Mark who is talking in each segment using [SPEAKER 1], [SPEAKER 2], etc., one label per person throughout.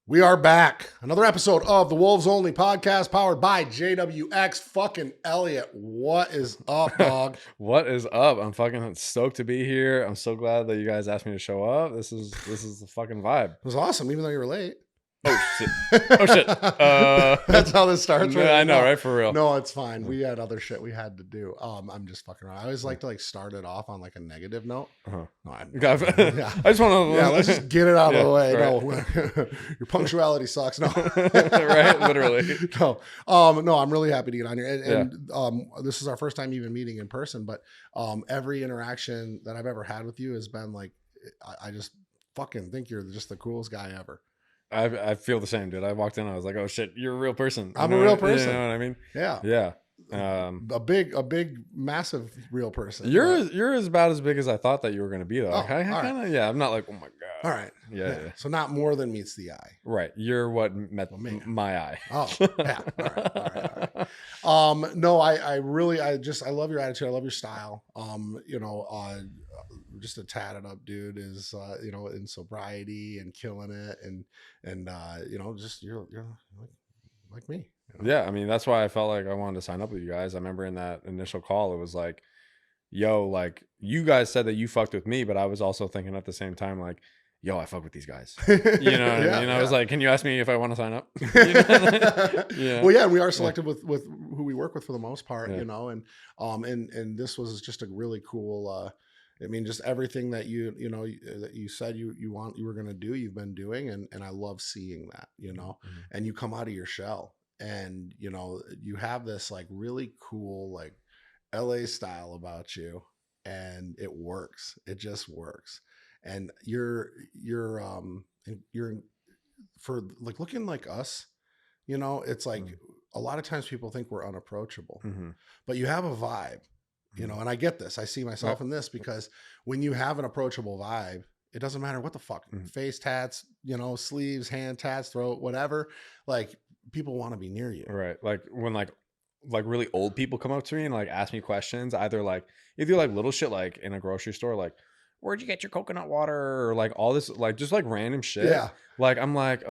[SPEAKER 1] We are back. Another episode of the Wolves Only podcast powered by JWX. Fucking Elliot, what is up, dog?
[SPEAKER 2] What is up? I'm fucking stoked to be here. I'm so glad that you guys asked me to show up. This is the fucking vibe.
[SPEAKER 1] It was awesome, even though you were late.
[SPEAKER 2] Oh shit! Oh shit!
[SPEAKER 1] That's how this starts. Right?
[SPEAKER 2] I know, right? For real.
[SPEAKER 1] No, it's fine. We had other shit we had to do. I'm just fucking around. I always like to start it off on like a negative note.
[SPEAKER 2] Uh-huh.
[SPEAKER 1] No,
[SPEAKER 2] I just want to.
[SPEAKER 1] Yeah, let's just get it out of the way.
[SPEAKER 2] Right.
[SPEAKER 1] No, your punctuality sucks. No,
[SPEAKER 2] right? Literally.
[SPEAKER 1] No, no. I'm really happy to get on here, and this is our first time even meeting in person. But every interaction that I've ever had with you has been like, I just fucking think you're just the coolest guy ever.
[SPEAKER 2] I feel the same, dude. I walked in, I was like, "Oh shit, you're a real person."
[SPEAKER 1] I'm a real person.
[SPEAKER 2] You know what I mean?
[SPEAKER 1] Yeah.
[SPEAKER 2] Yeah.
[SPEAKER 1] A big, massive real person.
[SPEAKER 2] You're about as big as I thought that you were going to be, though.
[SPEAKER 1] Oh,
[SPEAKER 2] I kinda,
[SPEAKER 1] right.
[SPEAKER 2] yeah. I'm not like, oh my god.
[SPEAKER 1] All right.
[SPEAKER 2] Yeah.
[SPEAKER 1] So not more than meets the eye.
[SPEAKER 2] Right. You're what met my eye.
[SPEAKER 1] Oh, yeah. All right. No, I really love your attitude. I love your style. Just a tatted up dude is, in sobriety and killing it. And just, you're like me. You know?
[SPEAKER 2] Yeah. I mean, that's why I felt like I wanted to sign up with you guys. I remember in that initial call, it was like, yo, like you guys said that you fucked with me, but I was also thinking at the same time, like, yo, I fuck with these guys. You know what I mean? I was like, can you ask me if I want to sign up?
[SPEAKER 1] Yeah. Well, yeah, we are selective with who we work with for the most part, and this was just a really cool, I mean, just everything that that you said you were going to do, you've been doing. And I love seeing that, and you come out of your shell and, you have this like really cool, like LA style about you, and it works. It just works. And you're for like looking like us, it's like a lot of times people think we're unapproachable, but you have a vibe, and I get this. I see myself in this because when you have an approachable vibe, it doesn't matter what the fuck, face tats, sleeves, hand tats, throat, whatever, like people want to be near you.
[SPEAKER 2] Right. Like when like really old people come up to me and like ask me questions, either like little shit, like in a grocery store, like, where'd you get your coconut water? Or like all this, like just like random shit.
[SPEAKER 1] Yeah.
[SPEAKER 2] Like I'm like,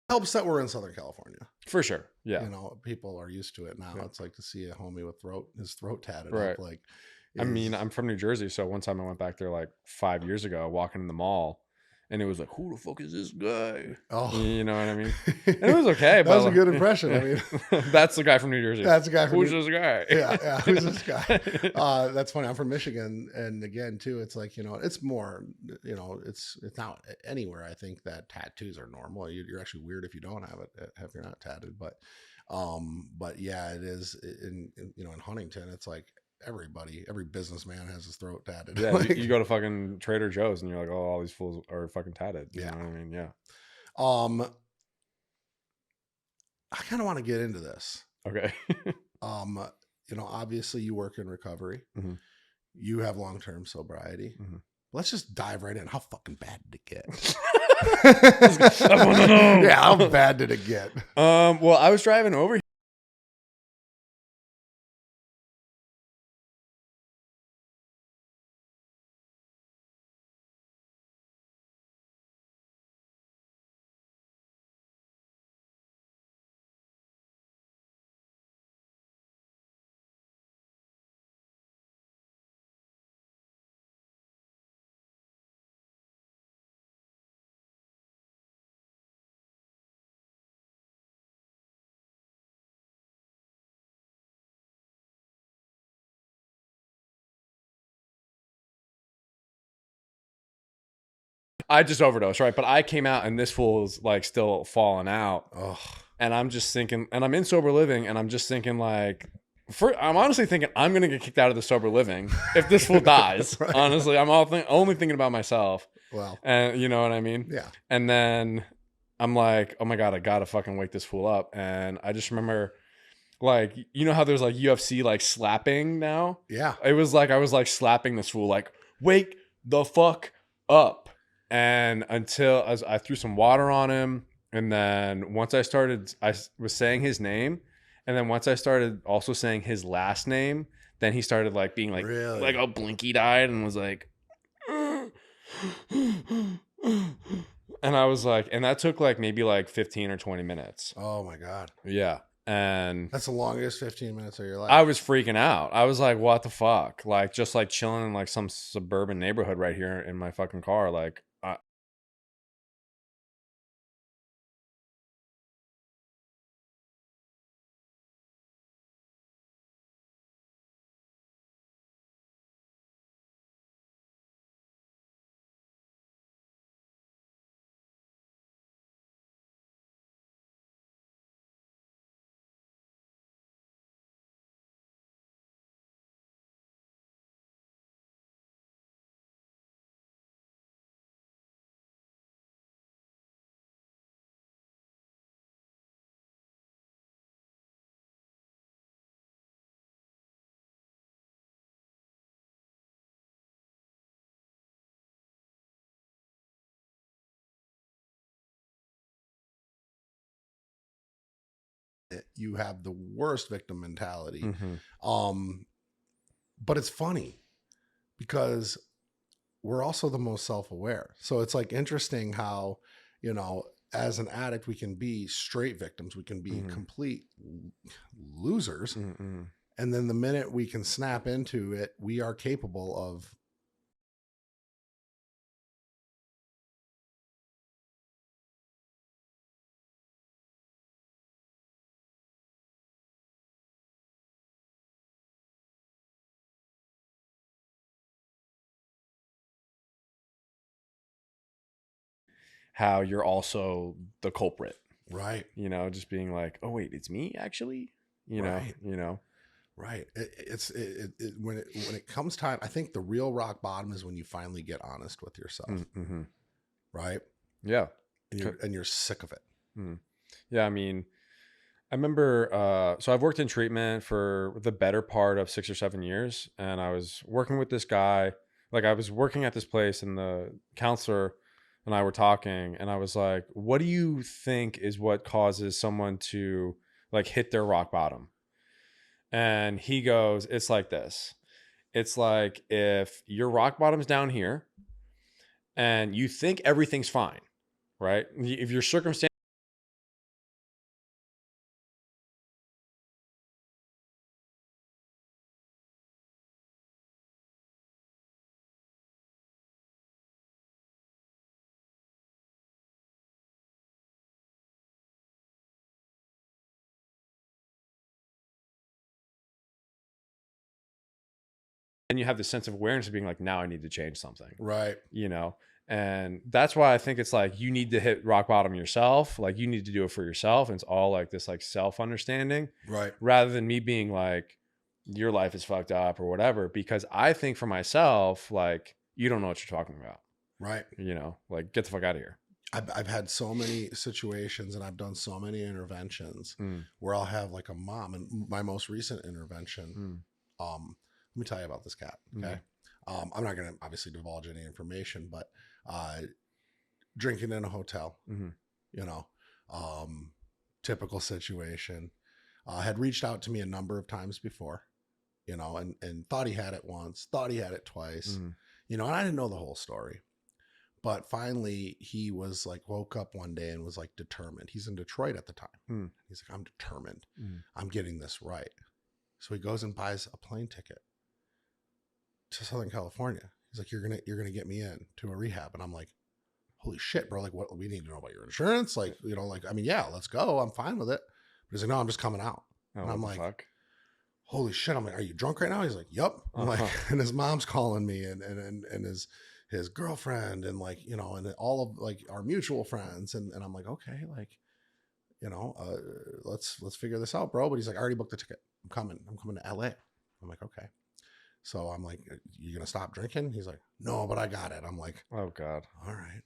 [SPEAKER 1] Helps that we're in Southern California.
[SPEAKER 2] for sure. Yeah.
[SPEAKER 1] People are used to it now. Yeah. It's like to see a homie with his throat tatted up. Like,
[SPEAKER 2] I mean, I'm from New Jersey. So one time I went back there like 5 years ago, walking in the mall, and it was like, who the fuck is this guy?
[SPEAKER 1] Oh,
[SPEAKER 2] you know what I mean? And it was okay.
[SPEAKER 1] That was a good impression. I mean,
[SPEAKER 2] that's the guy from New Jersey.
[SPEAKER 1] That's the guy from
[SPEAKER 2] Who's this guy?
[SPEAKER 1] Yeah. Who's this guy? That's funny. I'm from Michigan. And again, too, it's like, it's more, it's not anywhere. I think that tattoos are normal. You're actually weird if you don't have it, if you're not tatted. But yeah, it is in Huntington, it's like, every businessman has his throat tatted.
[SPEAKER 2] Yeah, like, you go to fucking Trader Joe's and you're like, oh, all these fools are fucking tatted. You know what I mean? Yeah.
[SPEAKER 1] I kind of want to get into this.
[SPEAKER 2] Okay.
[SPEAKER 1] Obviously you work in recovery. You have long-term sobriety. Let's just dive right in. How fucking bad did it get?
[SPEAKER 2] I want to know.
[SPEAKER 1] Yeah, how bad did it get?
[SPEAKER 2] Well, I was driving over here. I just overdosed, right? But I came out and this fool's like still falling out.
[SPEAKER 1] Oh.
[SPEAKER 2] And I'm just thinking, and I'm in sober living, and I'm just thinking like, I'm honestly thinking I'm gonna get kicked out of the sober living if this fool dies. Right. Honestly, I'm only thinking about myself.
[SPEAKER 1] Well,
[SPEAKER 2] and you know what I mean?
[SPEAKER 1] Yeah.
[SPEAKER 2] And then I'm like, oh my God, I gotta fucking wake this fool up. And I just remember, like, you know how there's like UFC like slapping now?
[SPEAKER 1] Yeah.
[SPEAKER 2] It was like I was like slapping this fool, like, wake the fuck up. And until as I threw some water on him, and then once I was saying his name, and then once I started also saying his last name, then he started like being like,
[SPEAKER 1] really?
[SPEAKER 2] like all blinky eyed and was like, and I was like, and that took like maybe like 15 or 20 minutes.
[SPEAKER 1] Oh my God.
[SPEAKER 2] Yeah. And
[SPEAKER 1] that's the longest 15 minutes of your life.
[SPEAKER 2] I was freaking out. I was like, what the fuck? Like, just like chilling in like some suburban neighborhood right here in my fucking car. Like,
[SPEAKER 1] you have the worst victim mentality. But it's funny because we're also the most self-aware. So it's like interesting how, you know, as an addict, we can be straight victims. We can be complete losers. And then the minute we can snap into it, we are capable of
[SPEAKER 2] how you're also the culprit.
[SPEAKER 1] Right.
[SPEAKER 2] You know, just being like, oh wait, it's me actually, you know.
[SPEAKER 1] Right. When it comes time, I think the real rock bottom is when you finally get honest with yourself. Right.
[SPEAKER 2] Yeah.
[SPEAKER 1] And you're sick of it.
[SPEAKER 2] Yeah. I mean, I remember, so I've worked in treatment for the better part of 6 or 7 years, and I was working with this guy. Like, I was working at this place, and the counselor and I were talking, and I was like, what do you think is what causes someone to like hit their rock bottom? And he goes, it's like this. It's like if your rock bottom's down here and you think everything's fine, right? If your circumstance, and you have this sense of awareness of being like, now I need to change something.
[SPEAKER 1] Right.
[SPEAKER 2] You know, and that's why I think it's like, you need to hit rock bottom yourself. Like, you need to do it for yourself. And it's all like this, like self-understanding,
[SPEAKER 1] right?
[SPEAKER 2] Rather than me being like, your life is fucked up or whatever, because I think for myself, like, you don't know what you're talking about.
[SPEAKER 1] Right.
[SPEAKER 2] You know, like, get the fuck out of here.
[SPEAKER 1] I've had so many situations and I've done so many interventions where I'll have like a mom, and my most recent intervention, let me tell you about this cat. Okay. I'm not going to obviously divulge any information, but drinking in a hotel, you know, typical situation, had reached out to me a number of times before, you know, and thought he had it once, thought he had it twice, you know, and I didn't know the whole story. But finally, he was like, woke up one day and was like determined. He's in Detroit at the time. He's like, I'm determined. I'm getting this right. So he goes and buys a plane ticket to Southern California. He's like, you're gonna get me in to a rehab. And I'm like, holy shit, bro. Like, what, we need to know about your insurance. Like, you know, like, I mean, yeah, let's go. I'm fine with it. But he's like, no, I'm just coming out. And I'm like, fuck? Holy shit. I'm like, are you drunk right now? He's like, yep. I'm like, and his mom's calling me and his girlfriend and like, you know, and all of like our mutual friends. And I'm like, okay, like, let's figure this out, bro. But he's like, I already booked the ticket. I'm coming to LA. I'm like, okay. So I'm like, you gonna stop drinking? He's like, no, but I got it. I'm like,
[SPEAKER 2] oh God.
[SPEAKER 1] All right.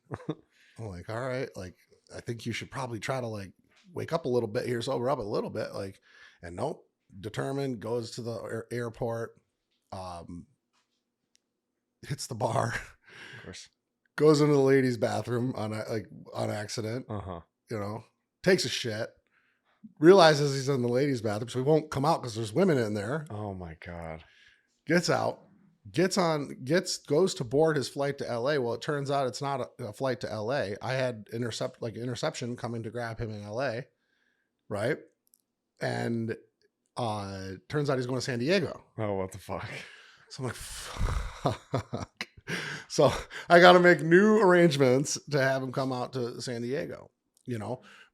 [SPEAKER 1] I'm like, all right. Like, I think you should probably try to like wake up a little bit here, sober up a little bit. Like, and nope, determined, goes to the airport, hits the bar,
[SPEAKER 2] Of course.
[SPEAKER 1] goes into the ladies' bathroom on accident, takes a shit, realizes he's in the ladies' bathroom, so he won't come out because there's women in there.
[SPEAKER 2] Oh my God.
[SPEAKER 1] Gets out, goes to board his flight to LA. Well, it turns out it's not a flight to LA. I had interception coming to grab him in LA. Right. And turns out he's going to San Diego.
[SPEAKER 2] Oh, what the fuck?
[SPEAKER 1] So I'm like, fuck. So I got to make new arrangements to have him come out to San Diego,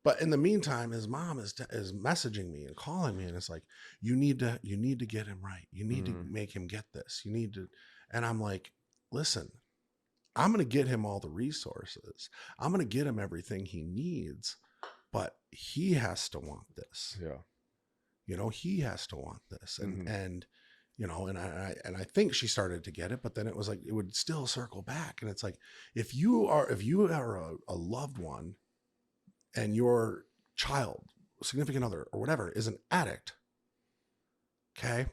[SPEAKER 1] But in the meantime, his mom is messaging me and calling me, and it's like, you need to get him right. You need to make him get this. You need to, and I'm like, listen, I'm going to get him all the resources. I'm going to get him everything he needs, but he has to want this.
[SPEAKER 2] Yeah.
[SPEAKER 1] He has to want this, and I think she started to get it, but then it was like it would still circle back, and it's like if you are a loved one. And your child, significant other, or whatever is an addict, okay,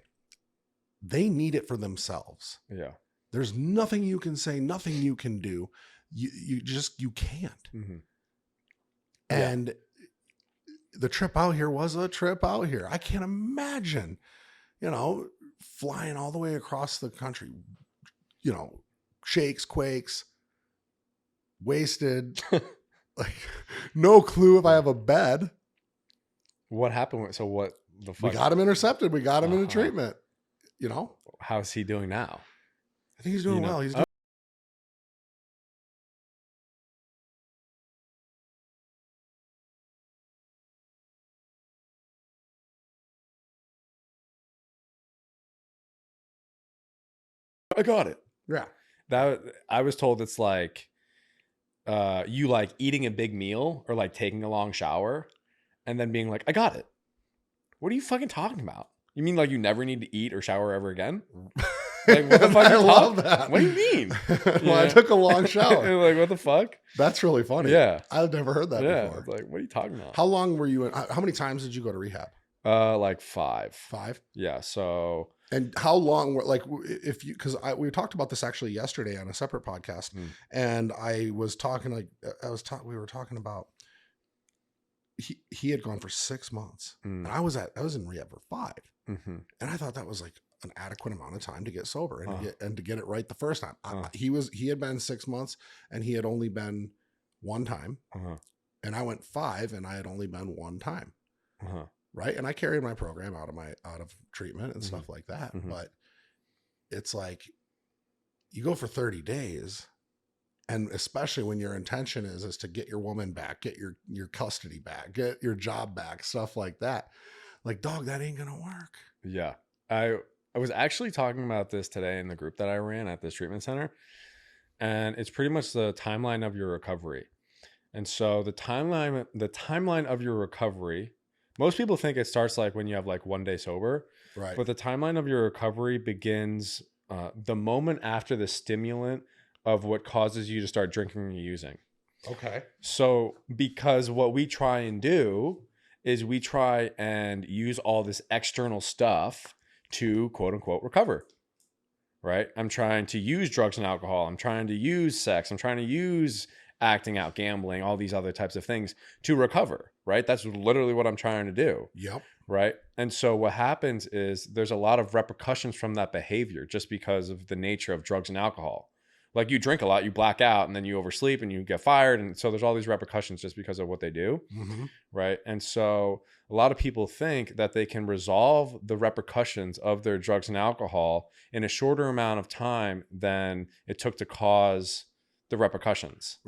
[SPEAKER 1] they need it for themselves.
[SPEAKER 2] Yeah.
[SPEAKER 1] There's nothing you can say, nothing you can do. You can't.
[SPEAKER 2] Mm-hmm.
[SPEAKER 1] And the trip out here was a trip out here. I can't imagine, flying all the way across the country, shakes, quakes, wasted. Like, no clue if I have a bed.
[SPEAKER 2] What happened? So what the fuck?
[SPEAKER 1] We got him intercepted. We got him into treatment.
[SPEAKER 2] How's he doing now?
[SPEAKER 1] I think he's doing well. He's doing.
[SPEAKER 2] I got it.
[SPEAKER 1] Yeah.
[SPEAKER 2] That I was told it's like you like eating a big meal or like taking a long shower and then being like, I got it. What are you fucking talking about? You mean like you never need to eat or shower ever again? Like, what the fuck?
[SPEAKER 1] I love that.
[SPEAKER 2] What do you mean?
[SPEAKER 1] Well, I took a long shower.
[SPEAKER 2] Like, what the fuck?
[SPEAKER 1] That's really funny.
[SPEAKER 2] Yeah.
[SPEAKER 1] I've never heard that before.
[SPEAKER 2] It's like, what are you talking about?
[SPEAKER 1] How long were you in? How many times did you go to rehab?
[SPEAKER 2] Like 5.
[SPEAKER 1] 5?
[SPEAKER 2] Yeah. So.
[SPEAKER 1] And how long, like, if you, because we talked about this actually yesterday on a separate podcast, and I was talking, we were talking about, he had gone for 6 months, and I was in rehab for 5, and I thought that was like an adequate amount of time to get sober and to get it right the first time. He had been 6 months, and he had only been 1 time, and I went 5, and I had only been 1 time. Right. And I carried my program out of treatment and stuff like that. But it's like you go for 30 days, and especially when your intention is to get your woman back, get your custody back, get your job back, stuff like that. Like, dog, that ain't going to work.
[SPEAKER 2] Yeah. I was actually talking about this today in the group that I ran at this treatment center, and it's pretty much the timeline of your recovery. And so the timeline of your recovery, most people think it starts like when you have like 1 day sober,
[SPEAKER 1] right?
[SPEAKER 2] But the timeline of your recovery begins the moment after the stimulant of what causes you to start drinking and using.
[SPEAKER 1] Okay.
[SPEAKER 2] So because what we try and do is we try and use all this external stuff to quote unquote recover, right? I'm trying to use drugs and alcohol. I'm trying to use sex. I'm trying to use acting out, gambling, all these other types of things to recover, right? That's literally what I'm trying to do.
[SPEAKER 1] Yep.
[SPEAKER 2] Right. And so what happens is there's a lot of repercussions from that behavior just because of the nature of drugs and alcohol. Like, you drink a lot, you black out, and then you oversleep and you get fired. And so there's all these repercussions just because of what they do. Right. And so a lot of people think that they can resolve the repercussions of their drugs and alcohol in a shorter amount of time than it took to cause the repercussions.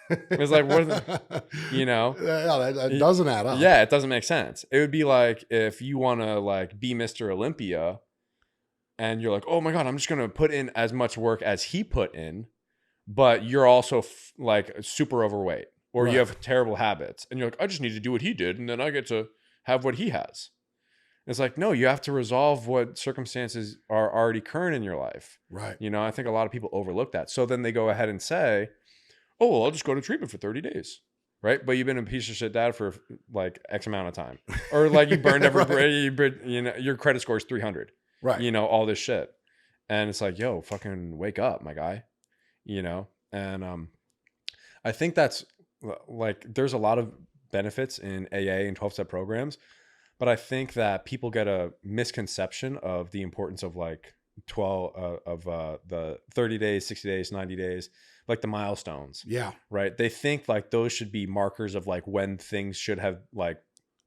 [SPEAKER 2] It's like, what
[SPEAKER 1] yeah, that doesn't add up.
[SPEAKER 2] Yeah, it doesn't make sense. It would be like if you want to like be Mr. Olympia and you're like, oh my God, I'm just going to put in as much work as he put in, but you're also like super overweight or you have terrible habits and you're like, I just need to do what he did and then I get to have what he has. It's like, no, you have to resolve what circumstances are already current in your life.
[SPEAKER 1] Right.
[SPEAKER 2] You know, I think a lot of people overlook that. So then they go ahead and say, oh, well, I'll just go to treatment for 30 days. Right. But you've been a piece of shit dad for like X amount of time. Or like you burned every bridge, you know, your credit score is 300.
[SPEAKER 1] Right.
[SPEAKER 2] You know, all this shit. And it's like, yo, fucking wake up, my guy. You know? And I think that's like, there's a lot of benefits in AA and 12-step programs. But I think that people get a misconception of the importance of like the 30 days, 60 days, 90 days, like the milestones.
[SPEAKER 1] Yeah.
[SPEAKER 2] Right. They think like those should be markers of like when things should have like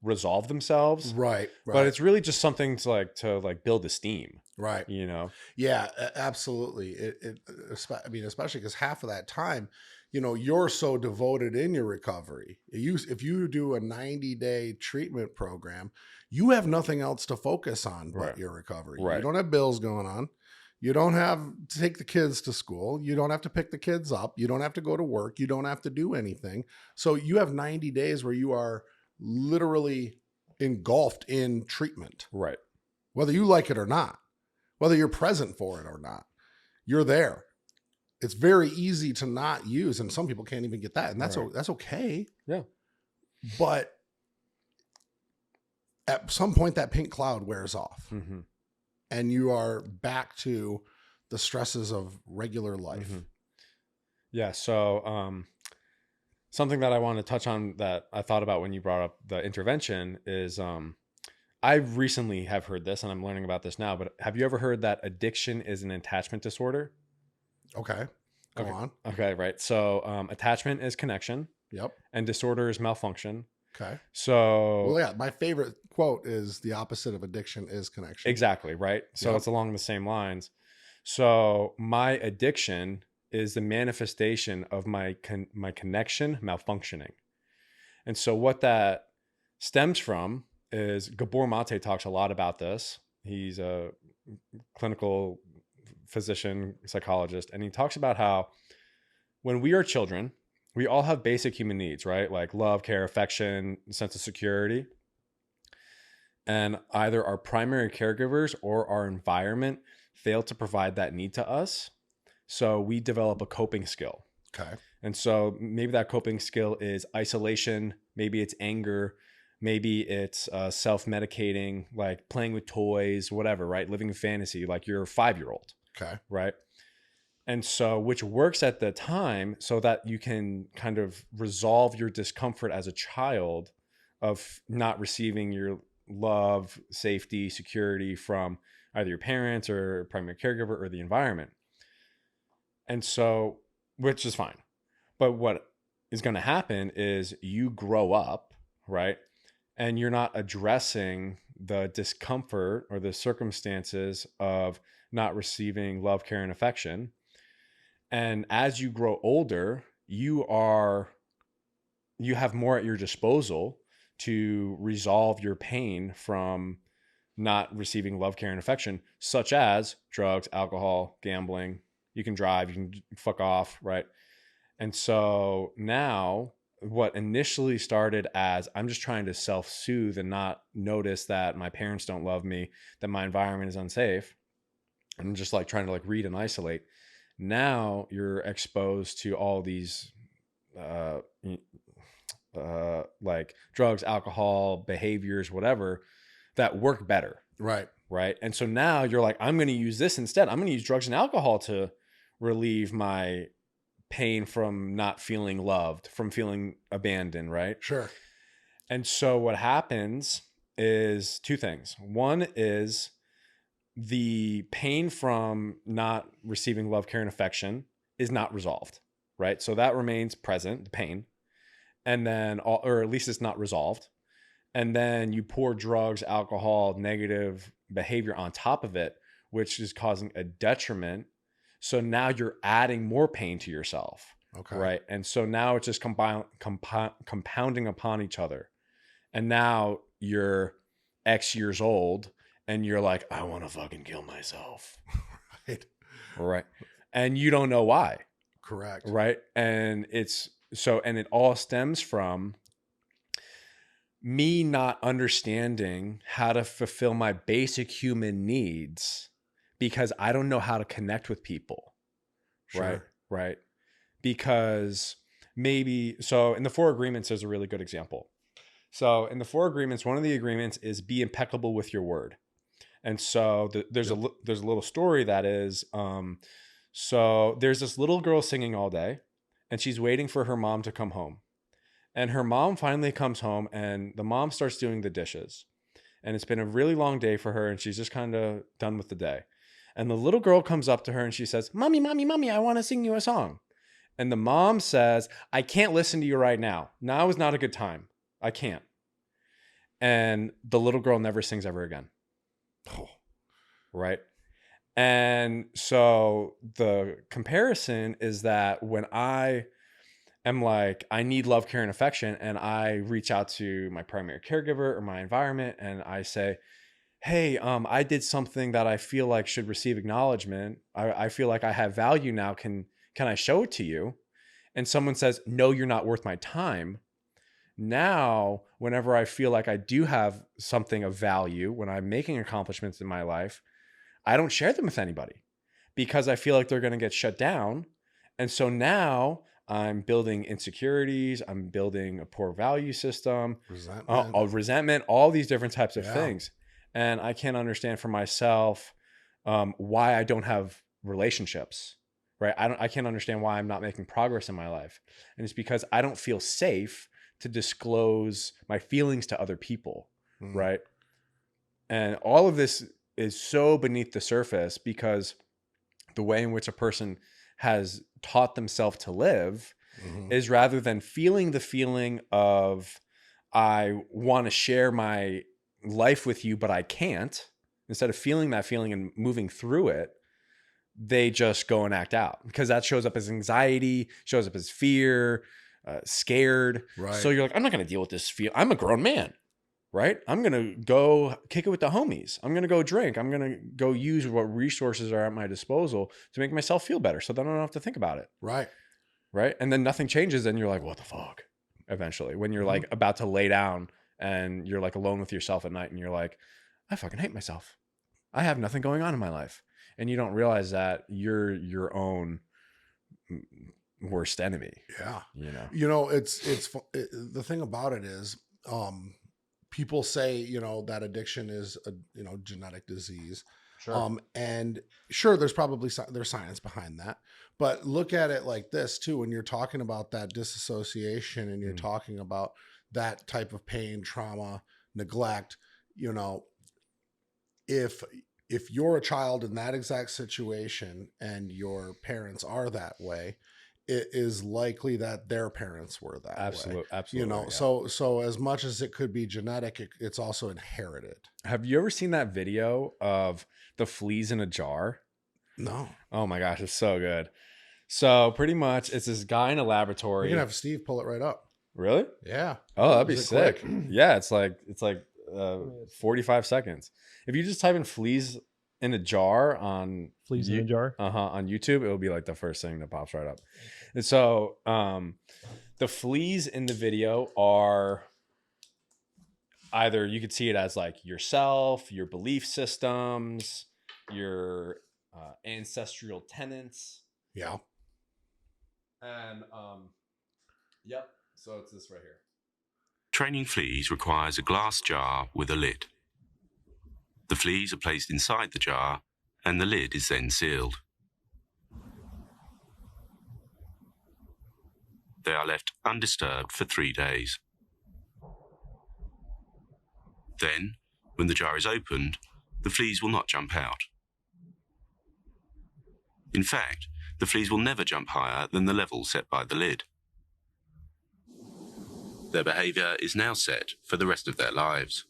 [SPEAKER 2] resolved themselves.
[SPEAKER 1] Right.
[SPEAKER 2] But it's really just something to build esteem.
[SPEAKER 1] Right.
[SPEAKER 2] You know?
[SPEAKER 1] Yeah, absolutely. I mean, especially because half of that time, you know, you're so devoted in your recovery. If you do a 90-day treatment program, you have nothing else to focus on but your recovery.
[SPEAKER 2] Right.
[SPEAKER 1] You don't have bills going on. You don't have to take the kids to school. You don't have to pick the kids up. You don't have to go to work. You don't have to do anything. So you have 90 days where you are literally engulfed in treatment.
[SPEAKER 2] Right.
[SPEAKER 1] Whether you like it or not, whether you're present for it or not, you're there. It's very easy to not use, and some people can't even get that, and that's that's okay.
[SPEAKER 2] Yeah.
[SPEAKER 1] But at some point, that pink cloud wears off, and you are back to the stresses of regular life.
[SPEAKER 2] Yeah. So, something that I want to touch on that I thought about when you brought up the intervention is, I recently have heard this, and I'm learning about this now. But have you ever heard that addiction is an attachment disorder?
[SPEAKER 1] Okay. Go on.
[SPEAKER 2] Okay. Right. So, attachment is connection.
[SPEAKER 1] Yep.
[SPEAKER 2] And disorder is malfunction.
[SPEAKER 1] Okay.
[SPEAKER 2] So,
[SPEAKER 1] well, yeah, my favorite quote is the opposite of addiction is connection.
[SPEAKER 2] Exactly. Right. So it's along the same lines. So my addiction is the manifestation of my connection malfunctioning. And so what that stems from is Gabor Mate talks a lot about this. He's a clinical physician, psychologist, and he talks about how when we are children, we all have basic human needs, right? Like love, care, affection, sense of security. And either our primary caregivers or our environment fail to provide that need to us. So we develop a coping skill.
[SPEAKER 1] Okay.
[SPEAKER 2] And so maybe that coping skill is isolation. Maybe it's anger. Maybe it's self-medicating, like playing with toys, whatever, right? Living in fantasy, like you're a 5-year-old.
[SPEAKER 1] Okay.
[SPEAKER 2] Right. And so, which works at the time so that you can kind of resolve your discomfort as a child of not receiving your love, safety, security from either your parents or primary caregiver or the environment. And so, which is fine. But what is going to happen is you grow up, right? And you're not addressing the discomfort or the circumstances of not receiving love, care, and affection. And as you grow older, you have more at your disposal to resolve your pain from not receiving love, care, and affection, such as drugs, alcohol, gambling. You can drive, you can fuck off, right? And so now what initially started as I'm just trying to self-soothe and not notice that my parents don't love me, that my environment is unsafe, and just like trying to like read and isolate. Now you're exposed to all these like drugs, alcohol, behaviors, whatever, that work better.
[SPEAKER 1] Right.
[SPEAKER 2] Right. And so now you're like, I'm going to use this instead. I'm going to use drugs and alcohol to relieve my pain from not feeling loved, from feeling abandoned. Right.
[SPEAKER 1] Sure.
[SPEAKER 2] And so what happens is two things. One is the pain from not receiving love, care, and affection is not resolved. Right. So that remains present, the pain. And then, or at least it's not resolved. And then you pour drugs, alcohol, negative behavior on top of it, which is causing a detriment. So now you're adding more pain to yourself.
[SPEAKER 1] Okay.
[SPEAKER 2] Right. And so now it's just compounding upon each other. And now you're X years old and you're like, I want to fucking kill myself.
[SPEAKER 1] Right.
[SPEAKER 2] Right. And you don't know why.
[SPEAKER 1] Correct.
[SPEAKER 2] Right. And it's and it all stems from me not understanding how to fulfill my basic human needs because I don't know how to connect with people. Right. Right. Because so in the 4 agreements, there's a really good example. So in the 4 agreements, one of the agreements is be impeccable with your word. And so there's a little story that is, so there's this little girl singing all day and she's waiting for her mom to come home. And her mom finally comes home and the mom starts doing the dishes. And it's been a really long day for her and she's just kind of done with the day. And the little girl comes up to her and she says, "Mommy, mommy, mommy, I want to sing you a song." And the mom says, "I can't listen to you right now. Now is not a good time. I can't." And the little girl never sings ever again. Oh. Right. And so the comparison is that when I am like, I need love, care, and affection, and I reach out to my primary caregiver or my environment and I say, "Hey, I did something that I feel like should receive acknowledgement. I feel like I have value now. Can I show it to you?" And someone says, "No, you're not worth my time." Now, whenever I feel like I do have something of value, when I'm making accomplishments in my life, I don't share them with anybody because I feel like they're going to get shut down. And so now I'm building insecurities. I'm building a poor value system, resentment, all these different types of things. And I can't understand for myself why I don't have relationships, right? I can't understand why I'm not making progress in my life. And it's because I don't feel safe to disclose my feelings to other people, right? And all of this is so beneath the surface because the way in which a person has taught themselves to live is rather than feeling the feeling of, I want to share my life with you, but I can't, instead of feeling that feeling and moving through it, they just go and act out because that shows up as anxiety, shows up as fear, scared. Right. So you're like, I'm not going to deal with this feel. I'm a grown man, right? I'm going to go kick it with the homies. I'm going to go drink. I'm going to go use what resources are at my disposal to make myself feel better so that I don't have to think about it.
[SPEAKER 1] Right.
[SPEAKER 2] Right. And then nothing changes. And you're like, what the fuck? Eventually, when you're like about to lay down and you're like alone with yourself at night and you're like, I fucking hate myself. I have nothing going on in my life. And you don't realize that you're your own worst enemy.
[SPEAKER 1] Yeah. It's the thing about it is, people say, that addiction is a, genetic disease. Sure. And sure, there's probably there's science behind that, but look at it like this too. When you're talking about that disassociation and you're talking about that type of pain, trauma, neglect, if you're a child in that exact situation and your parents are that way, it is likely that their parents were that way. Absolutely. So as much as it could be genetic, it's also inherited.
[SPEAKER 2] Have you ever seen that video of the fleas in a jar?
[SPEAKER 1] No.
[SPEAKER 2] Oh my gosh, it's so good. So pretty much it's this guy in a laboratory.
[SPEAKER 1] You can have Steve pull it right up.
[SPEAKER 2] Really?
[SPEAKER 1] Yeah.
[SPEAKER 2] Oh, that'd be sick. Yeah, it's like 45 seconds. If you just type in fleas in a jar on
[SPEAKER 3] in a jar
[SPEAKER 2] on YouTube, it'll be like the first thing that pops right up. And so the fleas in the video are either, you could see it as like yourself, your belief systems, your ancestral tenets.
[SPEAKER 1] Yeah.
[SPEAKER 2] And yep. So it's this right here.
[SPEAKER 4] Training fleas requires a glass jar with a lid. The fleas are placed inside the jar and the lid is then sealed. They are left undisturbed for 3 days. Then, when the jar is opened, the fleas will not jump out. In fact, the fleas will never jump higher than the level set by the lid. Their behavior is now set for the rest of their lives.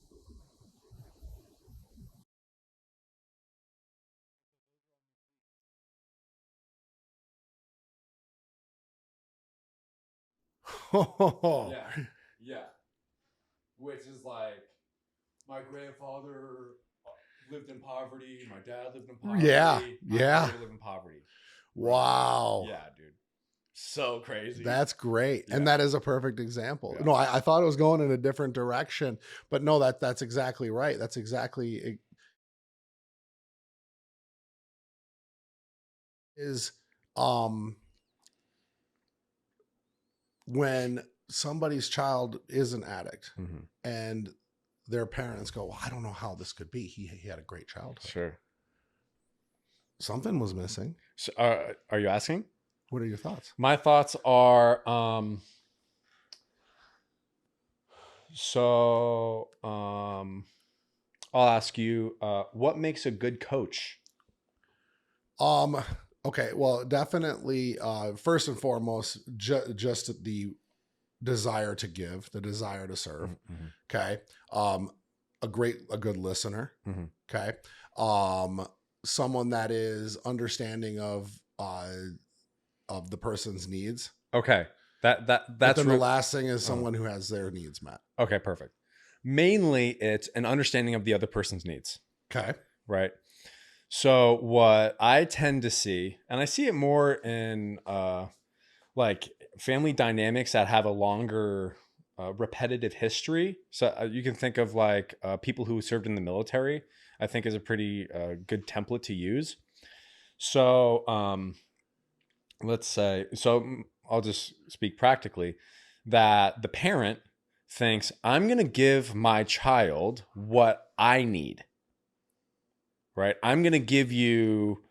[SPEAKER 2] Yeah. Which is like, my grandfather lived in poverty, my dad lived in poverty.
[SPEAKER 1] Yeah.
[SPEAKER 2] I live in poverty.
[SPEAKER 1] Wow.
[SPEAKER 2] Yeah, dude. So crazy.
[SPEAKER 1] That's great.
[SPEAKER 2] Yeah.
[SPEAKER 1] And that is a perfect example.
[SPEAKER 2] Yeah.
[SPEAKER 1] No, I thought it was going in a different direction, but no, that's exactly right. That's exactly it is. When somebody's child is an addict and their parents go, well, I don't know how this could be. He had a great childhood.
[SPEAKER 2] Sure.
[SPEAKER 1] Something was missing.
[SPEAKER 2] So, are you asking?
[SPEAKER 1] What are your thoughts?
[SPEAKER 2] My thoughts are, I'll ask you, what makes a good coach?
[SPEAKER 1] Okay. Well, definitely, first and foremost, just the desire to give, the desire to serve. Okay. A good listener. Okay. Someone that is understanding of the person's needs.
[SPEAKER 2] Okay. That's
[SPEAKER 1] then the last thing is someone who has their needs met.
[SPEAKER 2] Okay, perfect. Mainly it's an understanding of the other person's needs.
[SPEAKER 1] Okay.
[SPEAKER 2] Right. So what I tend to see, and I see it more in like family dynamics that have a longer repetitive history. So you can think of like people who served in the military, I think is a pretty good template to use. So let's say, I'll just speak practically, that the parent thinks, I'm going to give my child what I need, right? I'm going to give you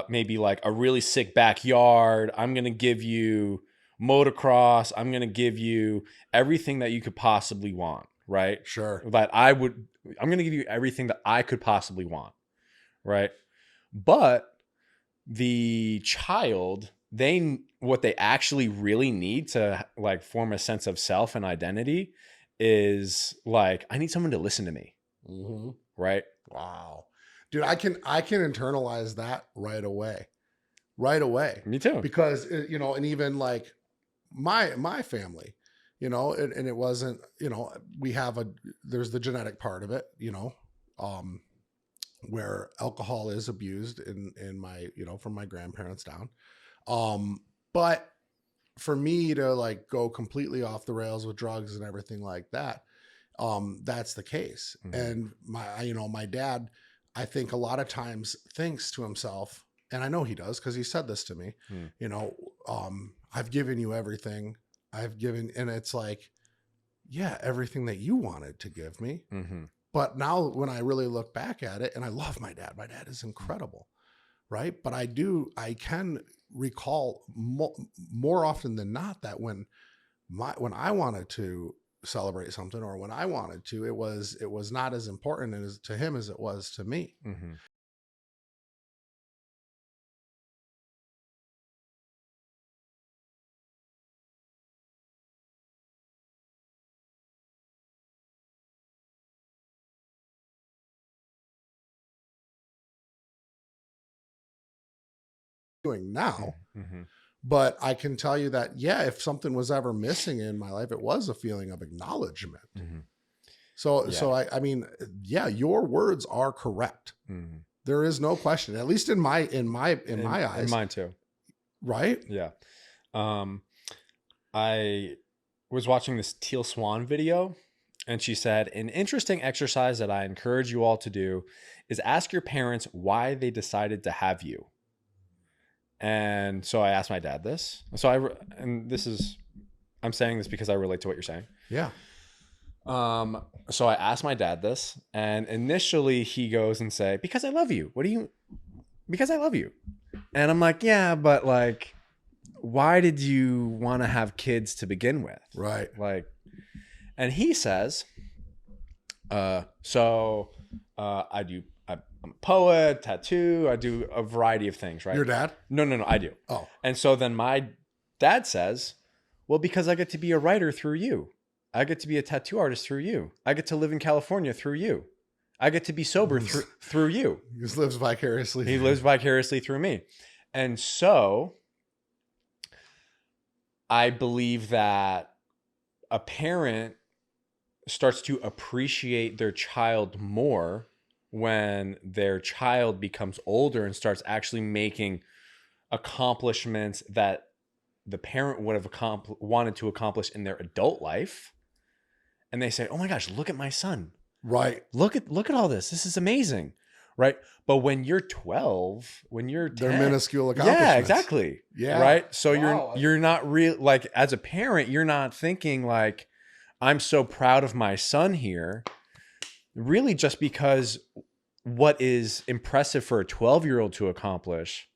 [SPEAKER 2] maybe like a really sick backyard. I'm going to give you motocross. I'm going to give you everything that you could possibly want, right?
[SPEAKER 1] Sure.
[SPEAKER 2] I'm going to give you everything that I could possibly want, right? But the child, what they actually really need to like form a sense of self and identity is like, I need someone to listen to me. Right.
[SPEAKER 1] Wow. Dude, I can internalize that right away.
[SPEAKER 2] Me too.
[SPEAKER 1] Because, and even like my family, and it wasn't, there's the genetic part of it, where alcohol is abused in my, from my grandparents down. But for me to like go completely off the rails with drugs and everything like that, that's the case. And my dad, I think a lot of times thinks to himself, and I know he does, because he said this to me, I've given you everything and it's like, yeah, everything that you wanted to give me. But now when I really look back at it, and I love my dad is incredible. Right. But I can recall more often than not that when I wanted to celebrate something, or when I wanted to, it was not as important to him as it was to me. Doing now. But I can tell you that, yeah, if something was ever missing in my life, it was a feeling of acknowledgement. So I mean, yeah, your words are correct. There is no question, at least in my eyes. In
[SPEAKER 2] mine too.
[SPEAKER 1] Right?
[SPEAKER 2] Yeah. I was watching this Teal Swan video, and she said, an interesting exercise that I encourage you all to do is ask your parents why they decided to have you. And so I asked my dad this. I'm saying this because I relate to what you're saying.
[SPEAKER 1] Yeah.
[SPEAKER 2] So I asked my dad this, and initially he goes and say, because I love you. Because I love you. And I'm like, yeah, but like, why did you want to have kids to begin with?
[SPEAKER 1] Right.
[SPEAKER 2] Like, and he says, I'm a poet, tattoo, I do a variety of things, right?
[SPEAKER 1] Your dad?
[SPEAKER 2] No, I do.
[SPEAKER 1] Oh.
[SPEAKER 2] And so then my dad says, well, because I get to be a writer through you. I get to be a tattoo artist through you. I get to live in California through you. I get to be sober through you.
[SPEAKER 1] He just lives vicariously.
[SPEAKER 2] He lives vicariously through me. And so I believe that a parent starts to appreciate their child more when their child becomes older and starts actually making accomplishments that the parent would have wanted to accomplish in their adult life. And they say, oh my gosh, look at my son.
[SPEAKER 1] Right.
[SPEAKER 2] Look at all this. This is amazing. Right. But when you're 12, when you're 10,
[SPEAKER 1] they're minuscule accomplishments.
[SPEAKER 2] Yeah, exactly.
[SPEAKER 1] Yeah.
[SPEAKER 2] Right. So you're not real, like, as a parent, you're not thinking like, I'm so proud of my son here. Really, just because what is impressive for a 12-year-old to accomplish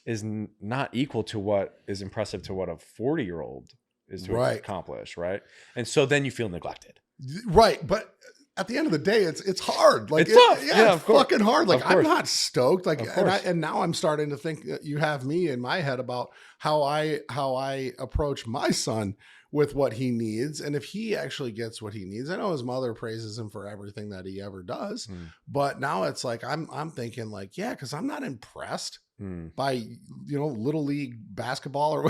[SPEAKER 2] is not equal to what is impressive to what a 40-year-old is to accomplish. Right. And so then you feel neglected.
[SPEAKER 1] Right. But at the end of the day, it's hard. Like,
[SPEAKER 2] it's tough.
[SPEAKER 1] Yeah, it's fucking hard. Like, I'm not stoked. Like, and now I'm starting to think that you have me in my head about how I approach my son with what he needs. And if he actually gets what he needs, I know his mother praises him for everything that he ever does, but now it's like, I'm thinking like, yeah, cause I'm not impressed by, little league basketball or,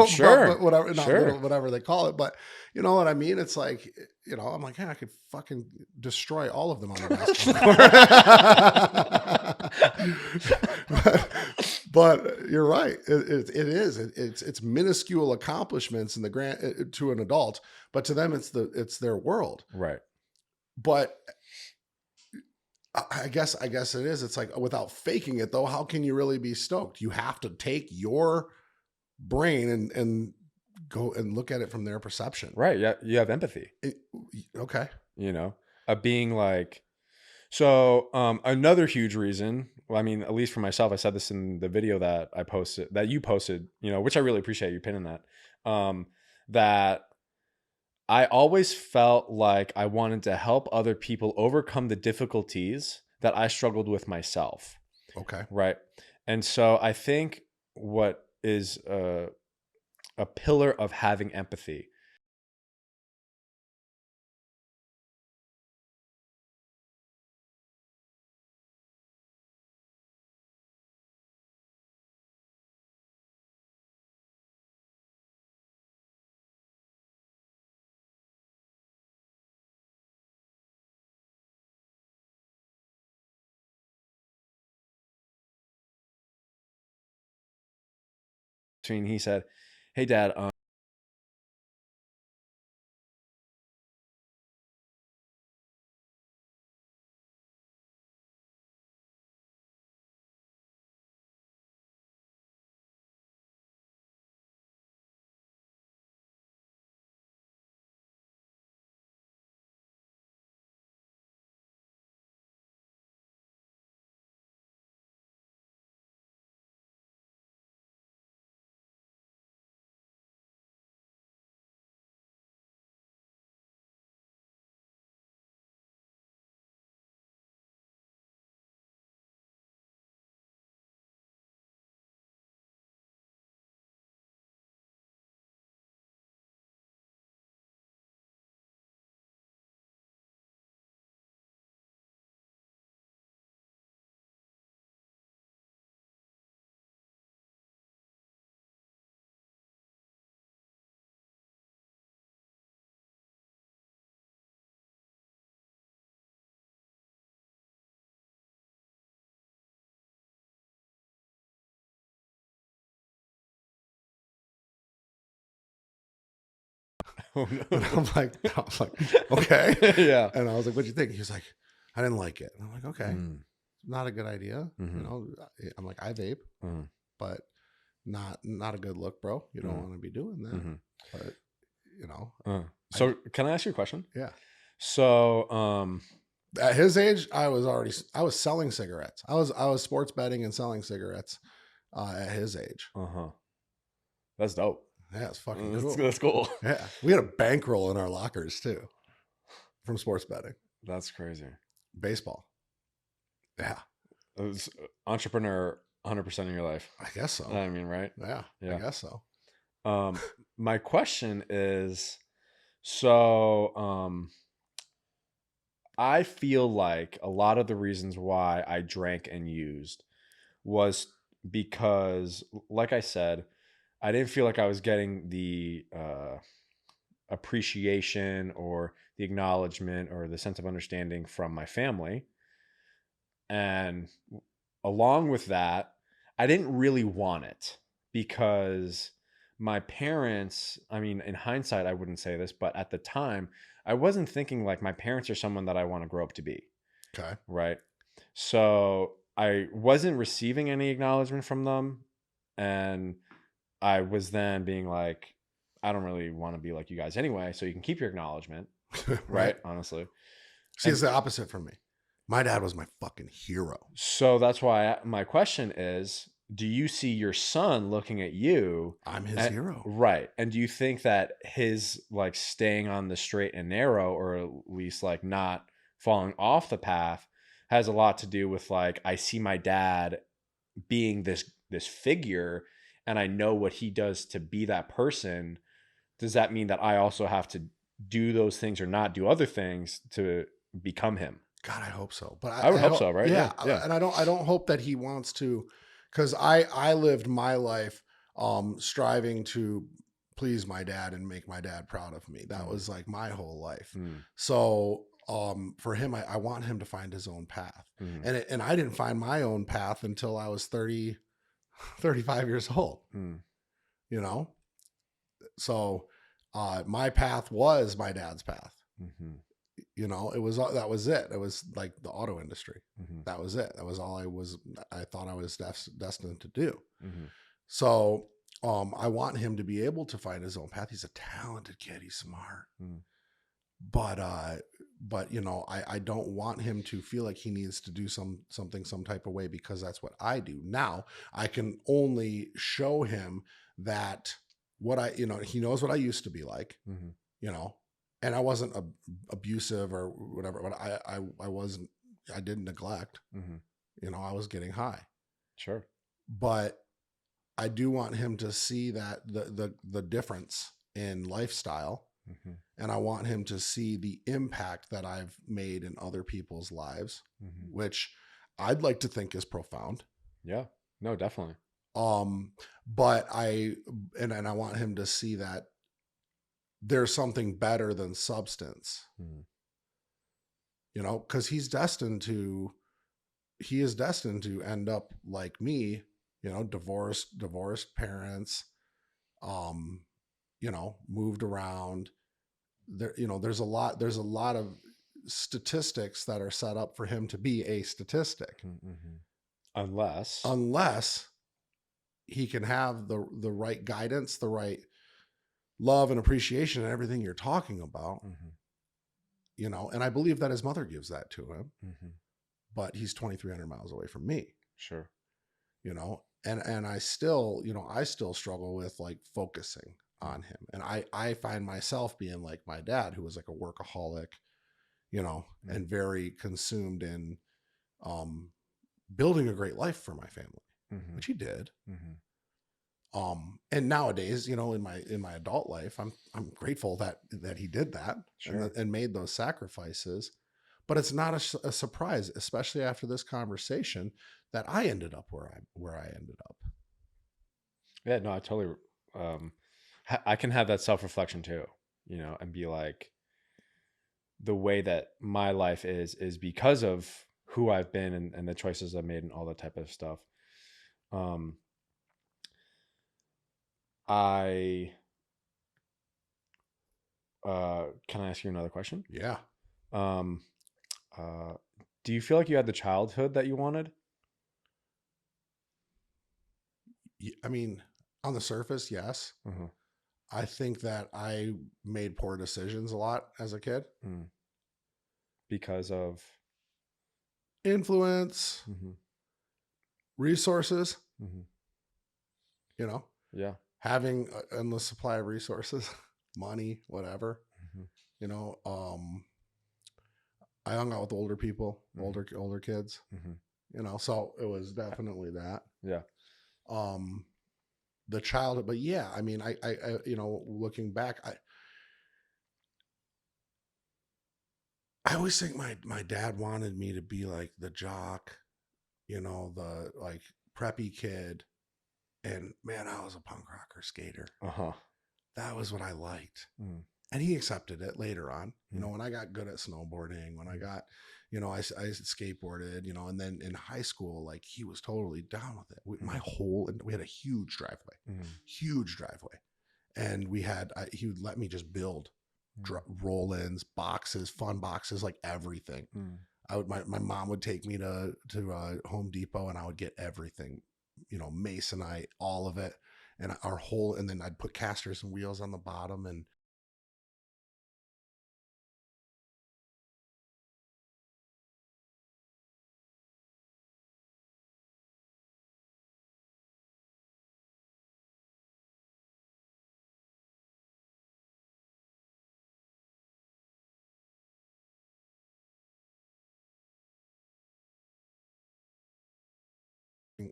[SPEAKER 2] sure.
[SPEAKER 1] whatever, not little, whatever they call it, but you know what I mean? It's like, I'm like, yeah, I could fucking destroy all of them on the basketball court. But you're right. It is. It's minuscule accomplishments in the to an adult, but to them it's their world.
[SPEAKER 2] Right.
[SPEAKER 1] But I guess it is. It's like, without faking it though, how can you really be stoked? You have to take your brain and go and look at it from their perception.
[SPEAKER 2] Right. Yeah. You have empathy.
[SPEAKER 1] Okay.
[SPEAKER 2] Being like, so another huge reason, well, I mean, at least for myself, I said this in the video that you posted, which I really appreciate you pinning that, that I always felt like I wanted to help other people overcome the difficulties that I struggled with myself.
[SPEAKER 1] Okay.
[SPEAKER 2] Right. And so I think what is a pillar of having empathy between, he said, hey dad,
[SPEAKER 1] oh, no. And I'm like, okay.
[SPEAKER 2] Yeah.
[SPEAKER 1] And I was like, what'd you think? He was like, I didn't like it. And I'm like, okay, not a good idea. I'm like, I vape, but not a good look, bro. You don't want to be doing that. But
[SPEAKER 2] So can I ask you a question?
[SPEAKER 1] Yeah.
[SPEAKER 2] So
[SPEAKER 1] at his age, I was selling cigarettes. I was sports betting and selling cigarettes at his age.
[SPEAKER 2] That's dope.
[SPEAKER 1] Yeah, it's fucking cool.
[SPEAKER 2] That's cool.
[SPEAKER 1] Yeah. We had a bankroll in our lockers too from sports betting.
[SPEAKER 2] That's crazy.
[SPEAKER 1] Baseball. Yeah.
[SPEAKER 2] It was entrepreneur 100% in your life.
[SPEAKER 1] I guess so.
[SPEAKER 2] I mean, right?
[SPEAKER 1] Yeah. I guess so.
[SPEAKER 2] My question is, so I feel like a lot of the reasons why I drank and used was because, like I said, I didn't feel like I was getting the appreciation or the acknowledgement or the sense of understanding from my family. And along with that, I didn't really want it because my parents, I mean, in hindsight, I wouldn't say this, but at the time, I wasn't thinking like my parents are someone that I want to grow up to be.
[SPEAKER 1] Okay.
[SPEAKER 2] Right. So I wasn't receiving any acknowledgement from them. And I was then being like, I don't really want to be like you guys anyway. So you can keep your acknowledgement. Right. Honestly.
[SPEAKER 1] See, it's the opposite from me. My dad was my fucking hero.
[SPEAKER 2] So that's why my question is, do you see your son looking at you?
[SPEAKER 1] I'm his hero.
[SPEAKER 2] Right. And do you think that his like staying on the straight and narrow, or at least like not falling off the path, has a lot to do with like, I see my dad being this figure and I know what he does to be that person. Does that mean that I also have to do those things or not do other things to become him?
[SPEAKER 1] God, I hope so. But
[SPEAKER 2] I would hope so, right?
[SPEAKER 1] Yeah. And I don't hope that he wants to, because I lived my life striving to please my dad and make my dad proud of me. That was like my whole life. So for him, I want him to find his own path. And I didn't find my own path until I was 35 years old, you know? So my path was my dad's path. You know, that was it. It was like the auto industry. That was it. That was all I thought I was destined to do. So I want him to be able to find his own path. He's a talented kid. He's smart. But you know, I don't want him to feel like he needs to do something some type of way because that's what I do. Now I can only show him that he knows what I used to be like, you know, and I wasn't abusive or whatever, but I didn't neglect, you know, I was getting high.
[SPEAKER 2] Sure.
[SPEAKER 1] But I do want him to see that the difference in lifestyle. And I want him to see the impact that I've made in other people's lives, which I'd like to think is profound.
[SPEAKER 2] Yeah, no, definitely.
[SPEAKER 1] But I want him to see that there's something better than substance, you know, because he is destined to end up like me, you know, divorced parents, you know, moved around there, you know, there's a lot of statistics that are set up for him to be a statistic. Unless he can have the right guidance, the right love and appreciation and everything you're talking about, you know, and I believe that his mother gives that to him, but he's 2,300 miles away from me.
[SPEAKER 2] Sure.
[SPEAKER 1] You know, and I still, you know, I still struggle with like focusing on him. And I find myself being like my dad, who was like a workaholic, you know, and very consumed in building a great life for my family, which he did. And nowadays, you know, in my adult life, I'm grateful that he did that. Sure. and made those sacrifices. But it's not a surprise, especially after this conversation, that I ended up where I ended up.
[SPEAKER 2] Yeah, no, I totally. I can have that self-reflection too, you know, and be like, the way that my life is because of who I've been and the choices I've made and all that type of stuff. Can I ask you another question?
[SPEAKER 1] Yeah.
[SPEAKER 2] Do you feel like you had the childhood that you wanted?
[SPEAKER 1] I mean, on the surface, yes. I think that I made poor decisions a lot as a kid.
[SPEAKER 2] Because of
[SPEAKER 1] influence, resources, you know, having an endless supply of resources, money, whatever, you know, I hung out with older people, older kids, you know, so it was definitely that.
[SPEAKER 2] Yeah.
[SPEAKER 1] The childhood, but yeah, I mean, I you know, looking back, I always think my dad wanted me to be like the jock, you know, the like preppy kid. And man, I was a punk rocker skater. That was what I liked. And he accepted it later on, when I got good at snowboarding, when I got, I skateboarded, and then in high school, like he was totally down with it. We had a huge driveway, and he would let me just build roll-ins, boxes, fun boxes, like everything. My mom would take me to Home Depot, and I would get everything, masonite, all of it, and and then I'd put casters and wheels on the bottom, and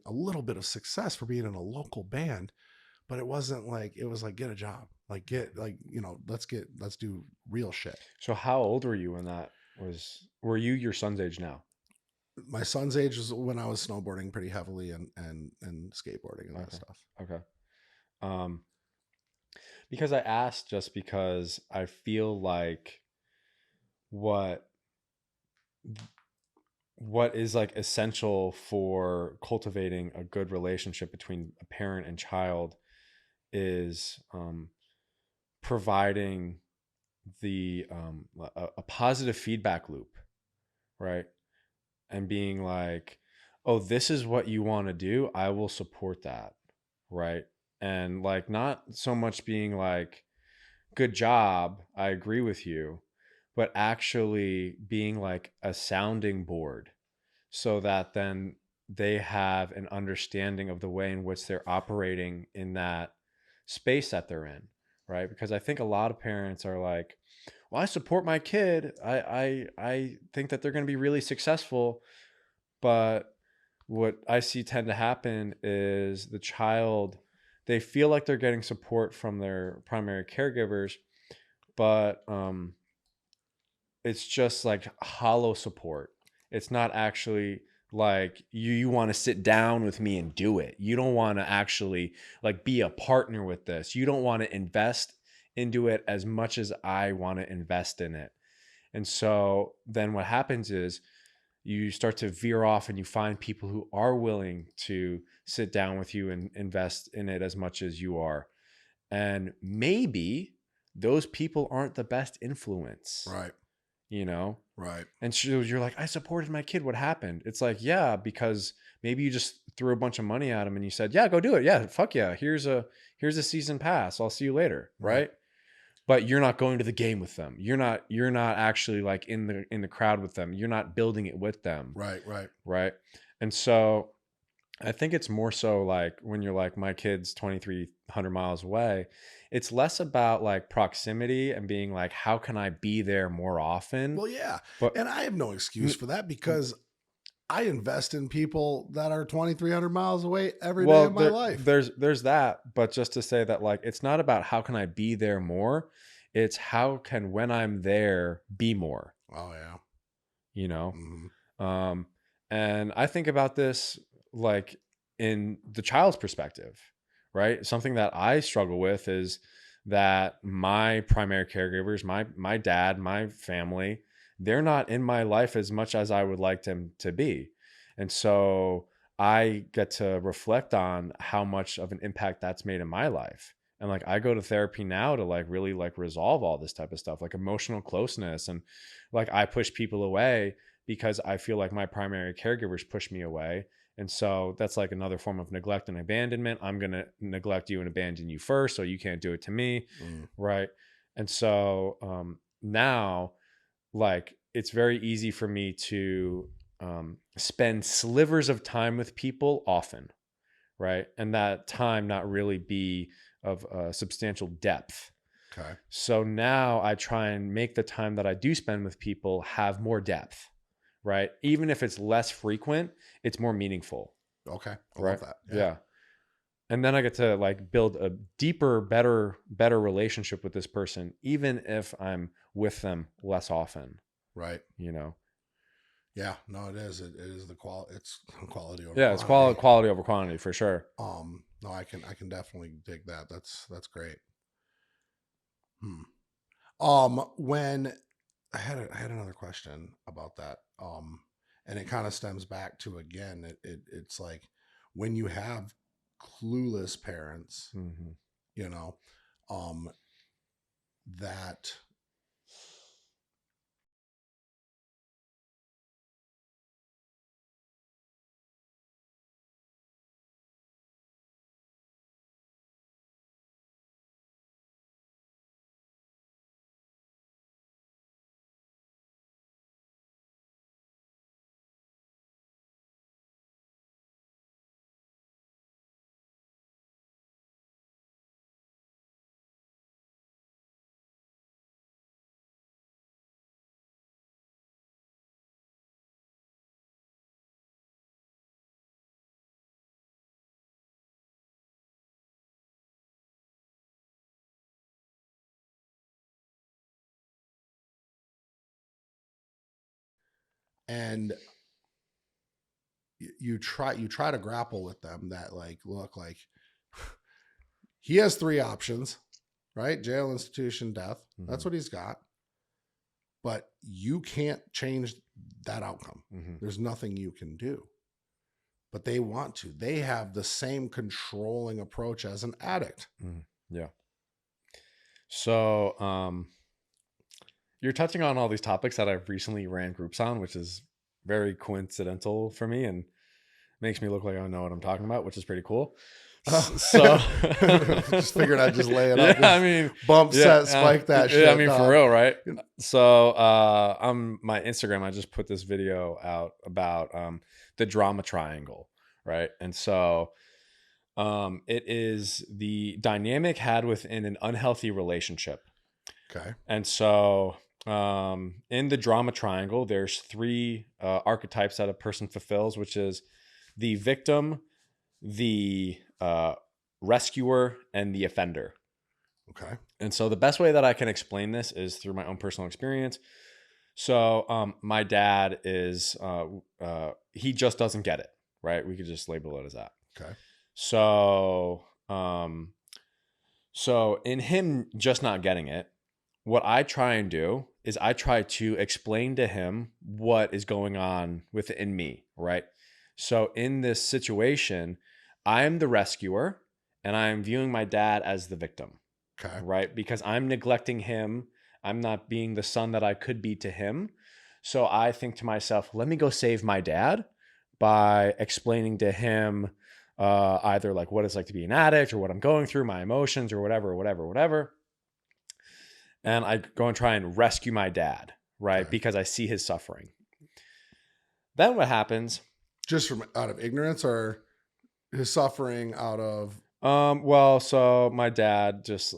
[SPEAKER 1] a little bit of success for being in a local band, but it wasn't like, it was like, get a job, like let's do real shit.
[SPEAKER 2] So how old were you when that were you your son's age now?
[SPEAKER 1] My son's age was when I was snowboarding pretty heavily and skateboarding and that stuff.
[SPEAKER 2] Okay. Because I asked just because I feel like what is like essential for cultivating a good relationship between a parent and child is providing the a positive feedback loop, right? And being like, oh, this is what you want to do, I will support that, right? And like, not so much being like, good job, I agree with you, but actually being like a sounding board, so that then they have an understanding of the way in which they're operating in that space that they're in, right? Because I think a lot of parents are like, well, I support my kid, I think that they're going to be really successful, but what I see tend to happen is the child, they feel like they're getting support from their primary caregivers, but it's just like hollow support. It's not actually like you want to sit down with me and do it. You don't want to actually like be a partner with this. You don't want to invest into it as much as I want to invest in it. And so then what happens is you start to veer off and you find people who are willing to sit down with you and invest in it as much as you are. And maybe those people aren't the best influence.
[SPEAKER 1] Right.
[SPEAKER 2] Right. And so you're like, I supported my kid. What happened? It's like, yeah, because maybe you just threw a bunch of money at him and you said, yeah, go do it. Yeah, fuck yeah. Here's a season pass. I'll see you later. Right. But you're not going to the game with them. You're not actually like in the crowd with them. You're not building it with them. Right. And so I think it's more so like when you're like, my kid's 2,300 miles away, it's less about like proximity and being like, how can I be there more often?
[SPEAKER 1] Well, yeah. And I have no excuse for that, because I invest in people that are 2,300 miles away every day of my life.
[SPEAKER 2] There's that. But just to say that, like, it's not about how can I be there more. It's how can, when I'm there, be more.
[SPEAKER 1] Oh, yeah.
[SPEAKER 2] And I think about this like in the child's perspective, right? Something that I struggle with is that my primary caregivers, my dad, my family, they're not in my life as much as I would like them to be. And so I get to reflect on how much of an impact that's made in my life. And like, I go to therapy now to like really like resolve all this type of stuff, like emotional closeness. And like, I push people away because I feel like my primary caregivers push me away. And so that's like another form of neglect and abandonment. I'm going to neglect you and abandon you first, so you can't do it to me. Right. And so now, like, it's very easy for me to spend slivers of time with people often. Right. And that time not really be of substantial depth.
[SPEAKER 1] Okay.
[SPEAKER 2] So now I try and make the time that I do spend with people have more depth. Right. Even if it's less frequent, it's more meaningful.
[SPEAKER 1] Okay. I
[SPEAKER 2] right?
[SPEAKER 1] love that.
[SPEAKER 2] Yeah. And then I get to like build a deeper, better relationship with this person, even if I'm with them less often.
[SPEAKER 1] Right. Yeah, no, it is. It is the quality. It's quality over.
[SPEAKER 2] Yeah, it's quality over quantity for sure.
[SPEAKER 1] No, I can definitely dig that. That's great. When I had another question about that. And it kind of stems back to, again, it's like when you have clueless parents, you know, that and you try to grapple with them that, like, look, like he has 3 options, right? Jail, institution, death. That's what he's got. But you can't change that outcome. There's nothing you can do. But they want to. They have the same controlling approach as an addict.
[SPEAKER 2] Yeah. So you're touching on all these topics that I've recently ran groups on, which is very coincidental for me and makes me look like I know what I'm talking about, which is pretty cool. So
[SPEAKER 1] just figured I'd just lay it up.
[SPEAKER 2] Yeah, I mean,
[SPEAKER 1] bump set, spike that shit.
[SPEAKER 2] I mean, for real, right? So on my Instagram, I just put this video out about the drama triangle, right? And so it is the dynamic had within an unhealthy relationship.
[SPEAKER 1] Okay.
[SPEAKER 2] And so in the drama triangle, there's 3 archetypes that a person fulfills, which is the victim, the rescuer, and the offender.
[SPEAKER 1] Okay.
[SPEAKER 2] And so the best way that I can explain this is through my own personal experience. So my dad is, he just doesn't get it, right? We could just label it as that.
[SPEAKER 1] Okay.
[SPEAKER 2] So, so in him just not getting it, what I try and do is I try to explain to him what is going on within me, right? So in this situation, I am the rescuer and I'm viewing my dad as the victim.
[SPEAKER 1] Okay.
[SPEAKER 2] Right? Because I'm neglecting him. I'm not being the son that I could be to him. So I think to myself, let me go save my dad by explaining to him either like what it's like to be an addict or what I'm going through, my emotions or whatever. And I go and try and rescue my dad, right?
[SPEAKER 1] Okay.
[SPEAKER 2] Because I see his suffering. Then what happens?
[SPEAKER 1] Just from out of ignorance, or his suffering out of...
[SPEAKER 2] Well, so my dad just,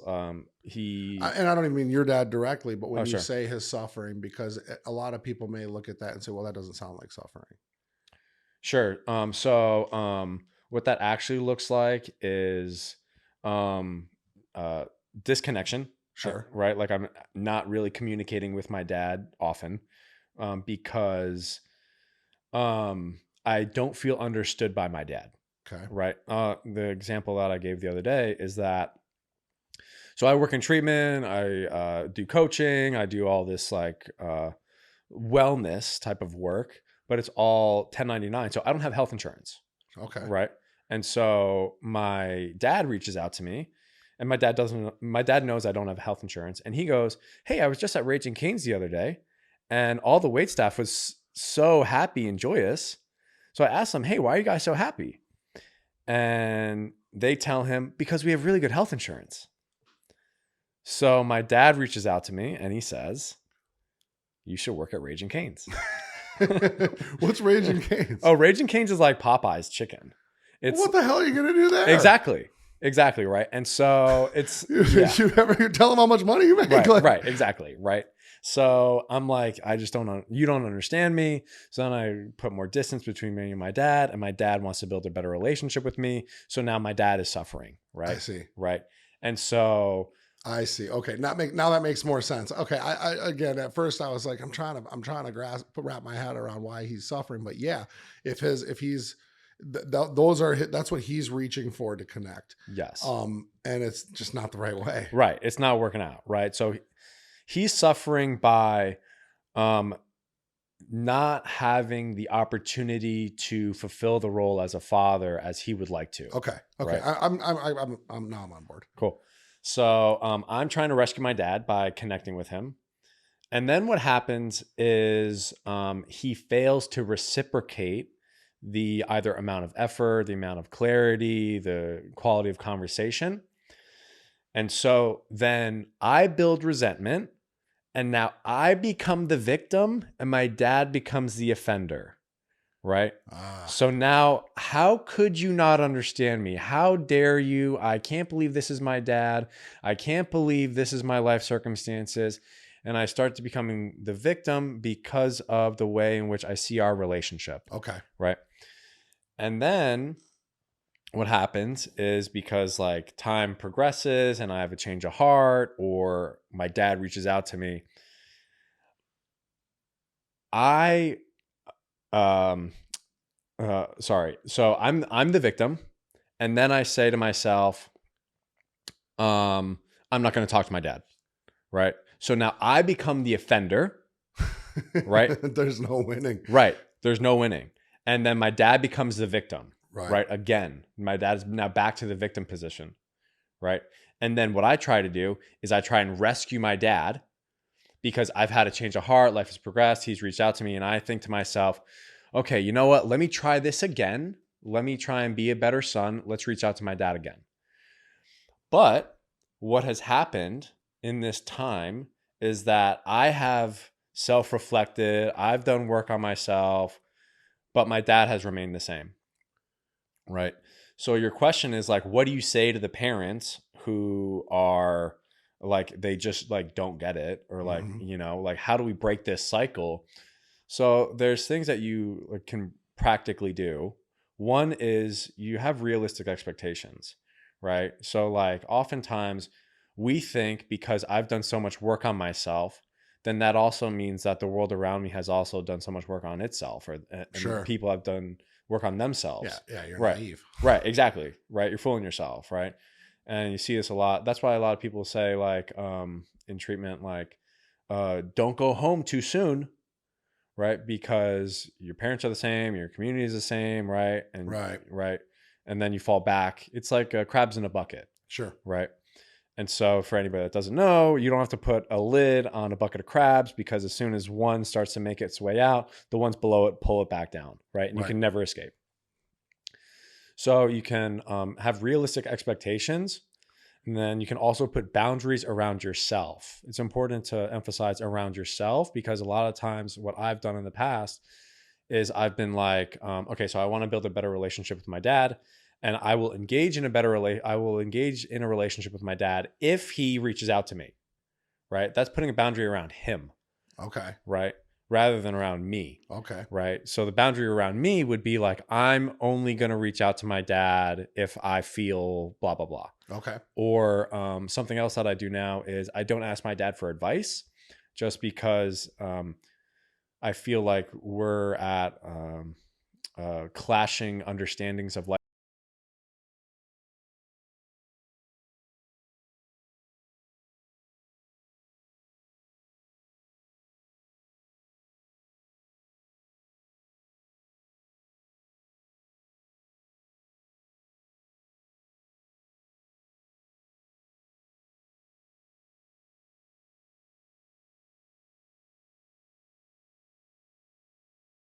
[SPEAKER 2] he...
[SPEAKER 1] And I don't even mean your dad directly, but when you
[SPEAKER 2] sure.
[SPEAKER 1] say his suffering, because a lot of people may look at that and say, well, that doesn't sound like suffering.
[SPEAKER 2] Sure. So what that actually looks like is disconnection.
[SPEAKER 1] Sure.
[SPEAKER 2] Right? Like I'm not really communicating with my dad often because I don't feel understood by my dad.
[SPEAKER 1] Okay.
[SPEAKER 2] Right. The example that I gave the other day is that, so I work in treatment, I do coaching, I do all this like wellness type of work, but it's all 1099. So I don't have health insurance.
[SPEAKER 1] Okay.
[SPEAKER 2] Right. And so my dad reaches out to me, and my dad knows I don't have health insurance. And he goes, hey, I was just at Raging Cane's the other day and all the wait staff was so happy and joyous. So I asked them, hey, why are you guys so happy? And they tell him, because we have really good health insurance. So my dad reaches out to me and he says, you should work at Raging Cane's.
[SPEAKER 1] What's Raging Cane's?
[SPEAKER 2] Oh, Raging Cane's is like Popeye's chicken. It's,
[SPEAKER 1] what the hell are you going to do there?
[SPEAKER 2] Exactly. Right. And so it's,
[SPEAKER 1] you tell them how much money you make.
[SPEAKER 2] Right. Exactly. Right. So I'm like, you don't understand me. So then I put more distance between me and my dad wants to build a better relationship with me. So now my dad is suffering. Right.
[SPEAKER 1] I see.
[SPEAKER 2] Right. And so
[SPEAKER 1] I see. Okay. Now that makes more sense. Okay. I again, at first I was like, I'm trying to wrap my head around why he's suffering. But yeah, that's what he's reaching for, to connect.
[SPEAKER 2] Yes.
[SPEAKER 1] And it's just not the right way.
[SPEAKER 2] Right. It's not working out. Right. So He's suffering by not having the opportunity to fulfill the role as a father as he would like to.
[SPEAKER 1] Okay.
[SPEAKER 2] Right?
[SPEAKER 1] I'm now I'm on board.
[SPEAKER 2] Cool. So I'm trying to rescue my dad by connecting with him. And then what happens is he fails to reciprocate the either amount of effort, the amount of clarity, the quality of conversation. And so then I build resentment, and now I become the victim and my dad becomes the offender, right? So now, how could you not understand me? How dare you? I can't believe this is my dad. I can't believe this is my life circumstances. And I start to becoming the victim because of the way in which I see our relationship.
[SPEAKER 1] Okay.
[SPEAKER 2] Right. And then what happens is, because like time progresses and I have a change of heart, or my dad reaches out to me, So I'm the victim, and then I say to myself, I'm not going to talk to my dad, right? So now I become the offender, right?
[SPEAKER 1] There's no winning.
[SPEAKER 2] Right. There's no winning. And then my dad becomes the victim,
[SPEAKER 1] Right.
[SPEAKER 2] right? Again, my dad's now back to the victim position, right? And then what I try to do is I try and rescue my dad, because I've had a change of heart. Life has progressed. He's reached out to me, and I think to myself, okay, you know what? Let me try this again. Let me try and be a better son. Let's reach out to my dad again. But what has happened in this time is that I have self-reflected. I've done work on myself, but my dad has remained the same, right? So your question is like, what do you say to the parents who are like, they just like don't get it, or like, you know, like, how do we break this cycle? So there's things that you can practically do. One is you have realistic expectations, right? So like oftentimes we think, because I've done so much work on myself, then that also means that the world around me has also done so much work on itself, or and people have done work on themselves.
[SPEAKER 1] Yeah, you're
[SPEAKER 2] right.
[SPEAKER 1] naive.
[SPEAKER 2] Right, exactly. Right, you're fooling yourself, right? And you see this a lot. That's why a lot of people say, like, in treatment, like, don't go home too soon, right? Because your parents are the same, your community is the same, right? And right, and then you fall back. It's like crabs in a bucket.
[SPEAKER 1] Sure.
[SPEAKER 2] Right. And so for anybody that doesn't know, you don't have to put a lid on a bucket of crabs, because as soon as one starts to make its way out, the ones below it pull it back down, right? And you can never escape. So you can have realistic expectations, and then you can also put boundaries around yourself. It's important to emphasize around yourself, because a lot of times what I've done in the past is I've been like, okay, so I want to build a better relationship with my dad, and I will engage in a relationship with my dad if he reaches out to me, right? That's putting a boundary around him.
[SPEAKER 1] Okay.
[SPEAKER 2] Right? Rather than around me.
[SPEAKER 1] Okay.
[SPEAKER 2] Right? So the boundary around me would be like, I'm only going to reach out to my dad if I feel blah, blah, blah.
[SPEAKER 1] Okay.
[SPEAKER 2] Or something else that I do now is I don't ask my dad for advice, just because I feel like we're at clashing understandings of life.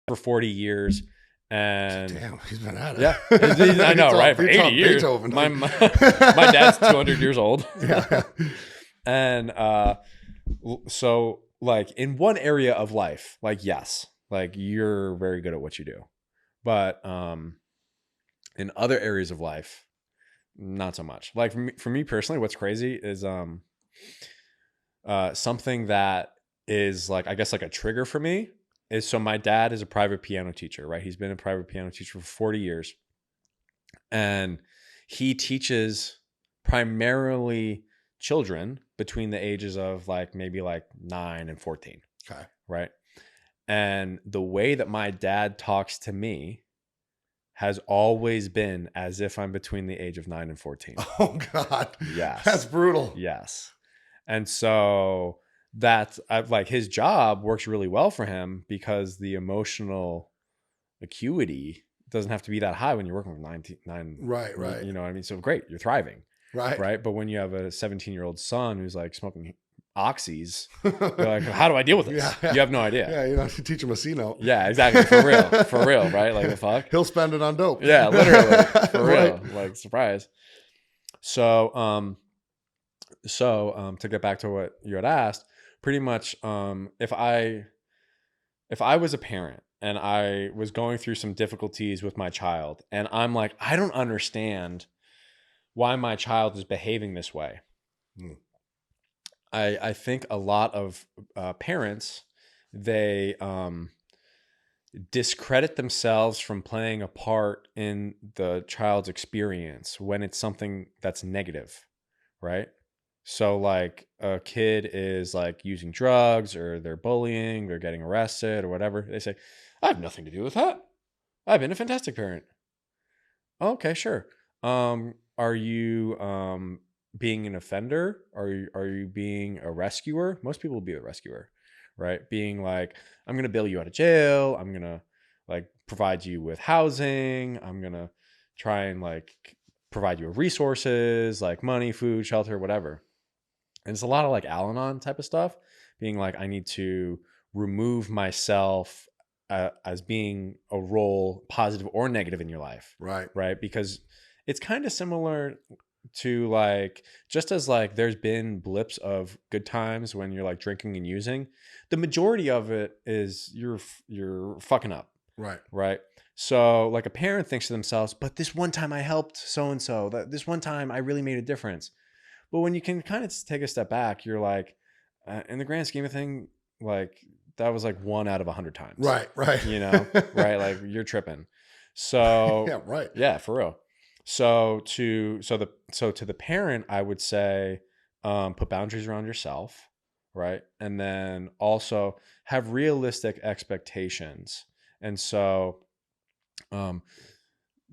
[SPEAKER 2] For 40 years. And
[SPEAKER 1] damn, he's been at it.
[SPEAKER 2] Yeah, I know, right? For 80 years.
[SPEAKER 1] Beethoven.
[SPEAKER 2] My dad's 200 years old.
[SPEAKER 1] Yeah.
[SPEAKER 2] And so like in one area of life, like, yes, like you're very good at what you do. But in other areas of life, not so much. Like for me personally, what's crazy is something that is like, I guess, like a trigger for me is, so my dad is a private piano teacher, right? He's been a private piano teacher for 40 years. And he teaches primarily children between the ages of like maybe like 9 and 14.
[SPEAKER 1] Okay.
[SPEAKER 2] Right. And the way that my dad talks to me has always been as if I'm between the age of 9 and 14.
[SPEAKER 1] Oh God.
[SPEAKER 2] Yes.
[SPEAKER 1] That's brutal.
[SPEAKER 2] Yes. And so that's like his job works really well for him because the emotional acuity doesn't have to be that high when you're working with 9.
[SPEAKER 1] Right.
[SPEAKER 2] You know what I mean? So great, you're thriving. Right. But when you have a 17-year-old son who's like smoking oxys, you're like, how do I deal with this?
[SPEAKER 1] Yeah.
[SPEAKER 2] You have no idea.
[SPEAKER 1] Yeah, you know, you teach him a C note.
[SPEAKER 2] Yeah, exactly. For real, right? Like the fuck?
[SPEAKER 1] He'll spend it on dope.
[SPEAKER 2] Yeah, literally. For real. Like, surprise. So, to get back to what you had asked, pretty much, if I was a parent and I was going through some difficulties with my child, and I'm like, I don't understand why my child is behaving this way. I think a lot of parents, they discredit themselves from playing a part in the child's experience when it's something that's negative, right? So like a kid is like using drugs or they're bullying, they're getting arrested or whatever. They say, I have nothing to do with that. I've been a fantastic parent. Okay, sure. Are you being an offender? Are you being a rescuer? Most people will be a rescuer, right? Being like, I'm going to bail you out of jail. I'm going to like provide you with housing. I'm going to try and like provide you with resources like money, food, shelter, whatever. And it's a lot of like Al-Anon type of stuff, being like, I need to remove myself as being a role, positive or negative in your life. Right. Because it's kind of similar to like, just as like there's been blips of good times when you're like drinking and using, the majority of it is you're fucking up. Right. So like a parent thinks to themselves, but this one time I helped so-and-so, that this one time I really made a difference. But when you can kind of take a step back, you're like, in the grand scheme of thing, like that was like 1 out of 100 times.
[SPEAKER 1] Right.
[SPEAKER 2] You know, right? Like you're tripping. So
[SPEAKER 1] yeah, right.
[SPEAKER 2] Yeah, for real. So to the parent, I would say, put boundaries around yourself, right? And then also have realistic expectations. And so,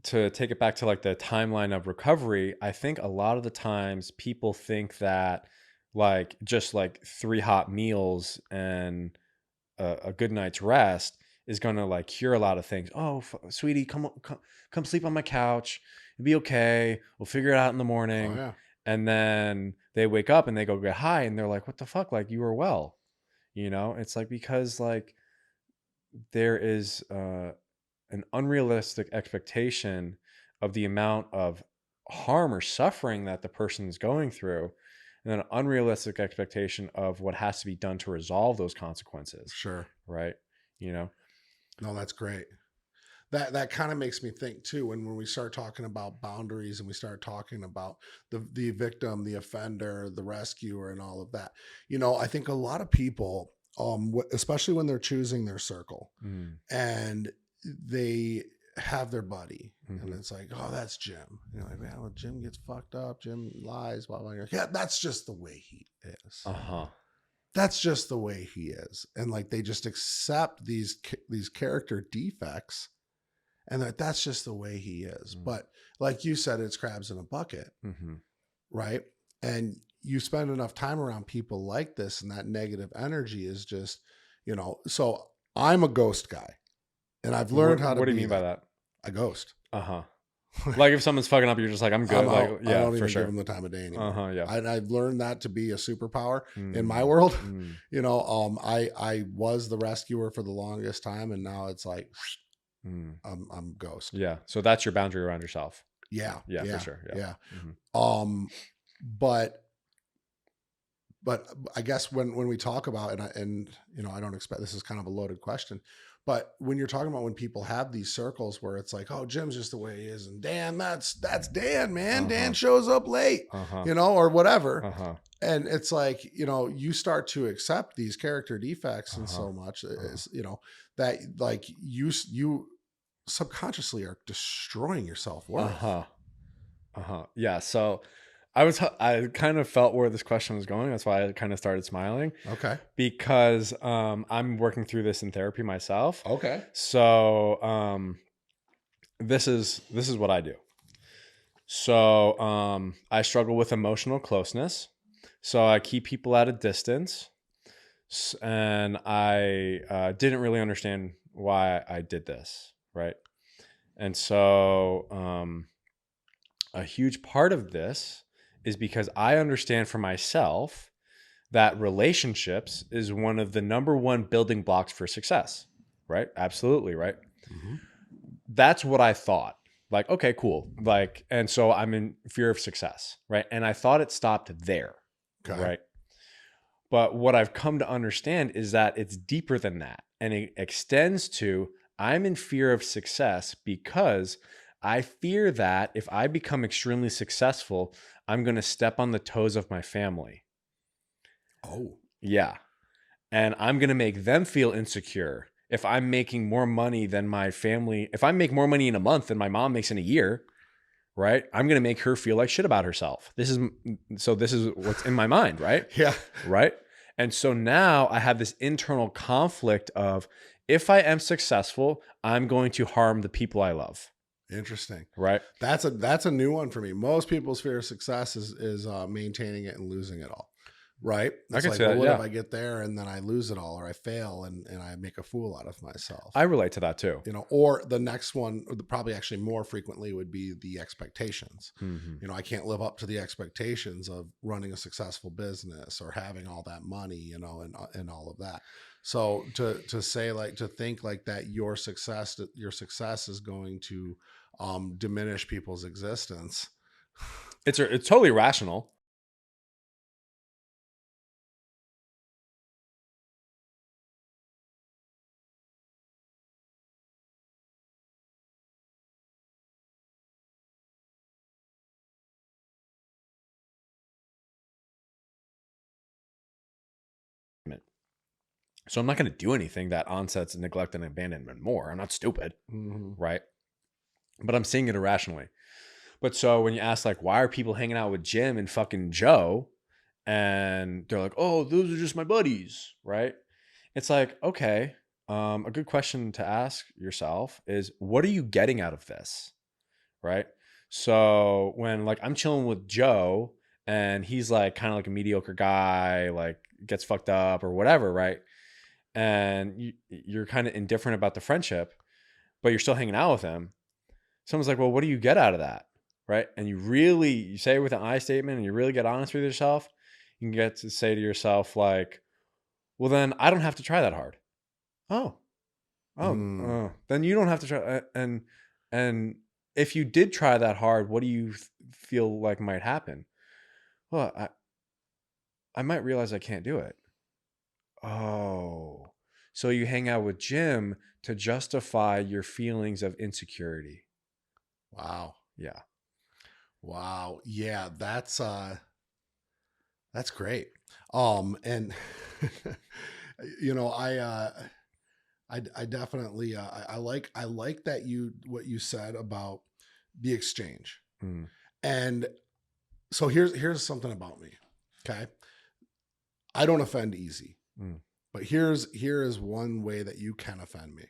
[SPEAKER 2] to take it back to like the timeline of recovery, I think a lot of the times people think that like just like 3 hot meals and a good night's rest is going to like cure a lot of things. Oh, sweetie, come sleep on my couch. It'll be okay. We'll figure it out in the morning.
[SPEAKER 1] Oh, yeah.
[SPEAKER 2] And then they wake up and they go get high and they're like, what the fuck? Like you were well, you know, it's like, because like there is, an unrealistic expectation of the amount of harm or suffering that the person is going through, and then an unrealistic expectation of what has to be done to resolve those consequences.
[SPEAKER 1] Sure.
[SPEAKER 2] Right. You know?
[SPEAKER 1] No, that's great. That kind of makes me think too, when we start talking about boundaries and we start talking about the victim, the offender, the rescuer, and all of that. You know, I think a lot of people, especially when they're choosing their circle, and they have their buddy, and it's like, oh, that's Jim. You know, like, man, well, Jim gets fucked up. Jim lies. Blah blah. Yeah, that's just the way he is. That's just the way he is, and like they just accept these character defects, and that's just the way he is. But like you said, it's crabs in a bucket, right? And you spend enough time around people like this, and that negative energy is just, you know. So I'm a ghost guy. And I've learned how to.
[SPEAKER 2] What do you mean by that?
[SPEAKER 1] A ghost.
[SPEAKER 2] Like if someone's fucking up, you're just like, I'm good.
[SPEAKER 1] I don't even give them the time of day anymore.
[SPEAKER 2] Yeah.
[SPEAKER 1] I've learned that to be a superpower in my world. You know, I was the rescuer for the longest time, and now it's like, I'm ghost.
[SPEAKER 2] Yeah. So that's your boundary around yourself.
[SPEAKER 1] Yeah.
[SPEAKER 2] For sure. Yeah.
[SPEAKER 1] But I guess when we talk about, and you know, I don't expect, this is kind of a loaded question, but when you're talking about when people have these circles where it's like, oh, Jim's just the way he is, and Dan, that's Dan, man. Dan shows up late, you know, or whatever. And it's like, you know, you start to accept these character defects and so much, is, you know, that like you subconsciously are destroying your self-worth.
[SPEAKER 2] Yeah. So I kind of felt where this question was going. That's why I kind of started smiling.
[SPEAKER 1] Okay.
[SPEAKER 2] Because I'm working through this in therapy myself.
[SPEAKER 1] Okay.
[SPEAKER 2] So this is what I do. So I struggle with emotional closeness. So I keep people at a distance. And I didn't really understand why I did this, right? And so a huge part of this is because I understand for myself that relationships is one of the number one building blocks for success, right? Absolutely, right?
[SPEAKER 1] Mm-hmm.
[SPEAKER 2] That's what I thought. Like, okay, cool. Like, and so I'm in fear of success, right? And I thought it stopped there,
[SPEAKER 1] Okay.
[SPEAKER 2] right? But what I've come to understand is that it's deeper than that. And it extends to I'm in fear of success because I fear that if I become extremely successful, I'm going to step on the toes of my family.
[SPEAKER 1] Oh.
[SPEAKER 2] Yeah. And I'm going to make them feel insecure. If I'm making more money than my family, if I make more money in a month than my mom makes in a year, right? I'm going to make her feel like shit about herself. This is what's in my mind, right?
[SPEAKER 1] Yeah.
[SPEAKER 2] Right. And so now I have this internal conflict of if I am successful, I'm going to harm the people I love.
[SPEAKER 1] Interesting.
[SPEAKER 2] Right.
[SPEAKER 1] That's a new one for me. Most people's fear of success is maintaining it and losing it all. Right. It's
[SPEAKER 2] I can
[SPEAKER 1] like,
[SPEAKER 2] see
[SPEAKER 1] well,
[SPEAKER 2] that.
[SPEAKER 1] what
[SPEAKER 2] Yeah.
[SPEAKER 1] if I get there and then I lose it all, or I fail and I make a fool out of myself?
[SPEAKER 2] I relate to that too.
[SPEAKER 1] You know, or the next one, or probably actually more frequently, would be the expectations.
[SPEAKER 2] Mm-hmm.
[SPEAKER 1] You know, I can't live up to the expectations of running a successful business or having all that money, you know, and all of that. So to say like, to think like that, your success is going to diminish people's existence.
[SPEAKER 2] It's totally rational. So I'm not going to do anything that onsets neglect and abandonment more. I'm not stupid.
[SPEAKER 1] Mm-hmm.
[SPEAKER 2] Right. But I'm seeing it irrationally. But so when you ask like, why are people hanging out with Jim and fucking Joe? And they're like, oh, those are just my buddies. Right. It's like, okay. A good question to ask yourself is, what are you getting out of this? Right. So when like I'm chilling with Joe and he's like kind of like a mediocre guy, like gets fucked up or whatever. Right. And you're kind of indifferent about the friendship, but you're still hanging out with him. Someone's like, well, what do you get out of that? Right. And you say it with an I statement and you really get honest with yourself. You can get to say to yourself, like, well, then I don't have to try that hard. Then you don't have to try. And if you did try that hard, what do you feel like might happen? Well, I might realize I can't do it. Oh, so you hang out with Jim to justify your feelings of insecurity.
[SPEAKER 1] Wow.
[SPEAKER 2] Yeah.
[SPEAKER 1] Wow. Yeah, that's great. And you know, I definitely I like that what you said about the exchange.
[SPEAKER 2] Mm.
[SPEAKER 1] And so here's something about me. Okay. I don't offend easy.
[SPEAKER 2] Mm.
[SPEAKER 1] But here is one way that you can offend me.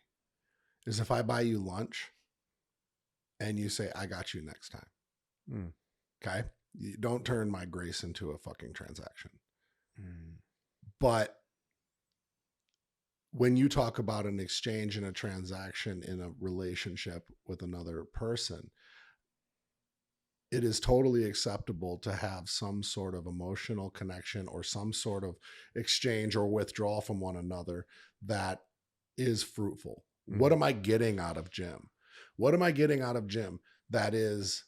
[SPEAKER 1] Is if I buy you lunch and you say, I got you next time.
[SPEAKER 2] Mm.
[SPEAKER 1] Okay. You don't turn my grace into a fucking transaction.
[SPEAKER 2] Mm.
[SPEAKER 1] But when you talk about an exchange and a transaction in a relationship with another person, it is totally acceptable to have some sort of emotional connection or some sort of exchange or withdrawal from one another that is fruitful. Mm-hmm. What am I getting out of Jim? What am I getting out of Jim that is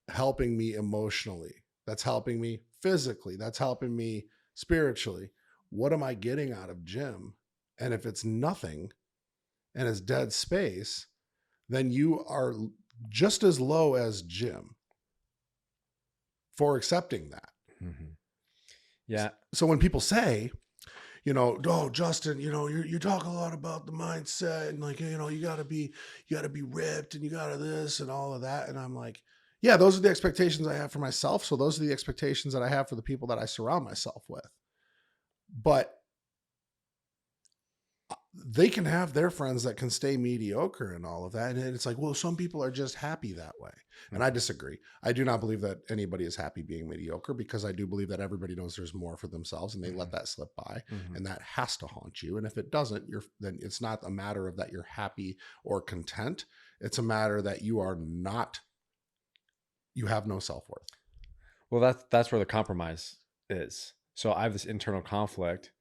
[SPEAKER 1] helping me emotionally? That's helping me physically. That's helping me spiritually. What am I getting out of Jim? And if it's nothing and it's dead space, then you are just as low as Jim for accepting that.
[SPEAKER 2] Mm-hmm. Yeah.
[SPEAKER 1] So when people say, you know, oh, Justin, you know, you talk a lot about the mindset and like, you know, you gotta be ripped and you gotta this and all of that. And I'm like, yeah, those are the expectations I have for myself. So those are the expectations that I have for the people that I surround myself with. But they can have their friends that can stay mediocre and all of that. And it's like, well, some people are just happy that way. And I disagree. I do not believe that anybody is happy being mediocre, because I do believe that everybody knows there's more for themselves, and they let that slip by, and that has to haunt you. And if it doesn't, then it's not a matter of that you're happy or content. It's a matter that you are not, you have no self-worth.
[SPEAKER 2] Well, that's where the compromise is. So I have this internal conflict,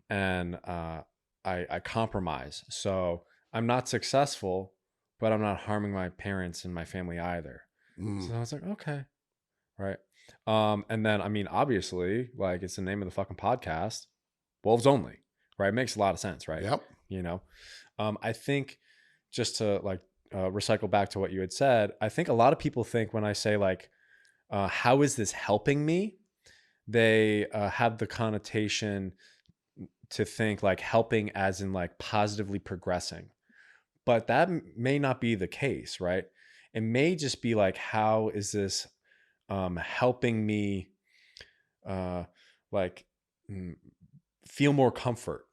[SPEAKER 2] and I compromise. So I'm not successful, but I'm not harming my parents and my family either. So I was like, okay, right. And then, I mean, obviously, like, it's the name of the fucking podcast, Wolves Only, right? It makes a lot of sense, right?
[SPEAKER 1] Yep.
[SPEAKER 2] You know, I think, just to like recycle back to what you had said, I think a lot of people think when I say like, how is this helping me? They have the connotation to think like helping as in like positively progressing, but that may not be the case, right? It may just be like, how is this helping me like feel more comfort,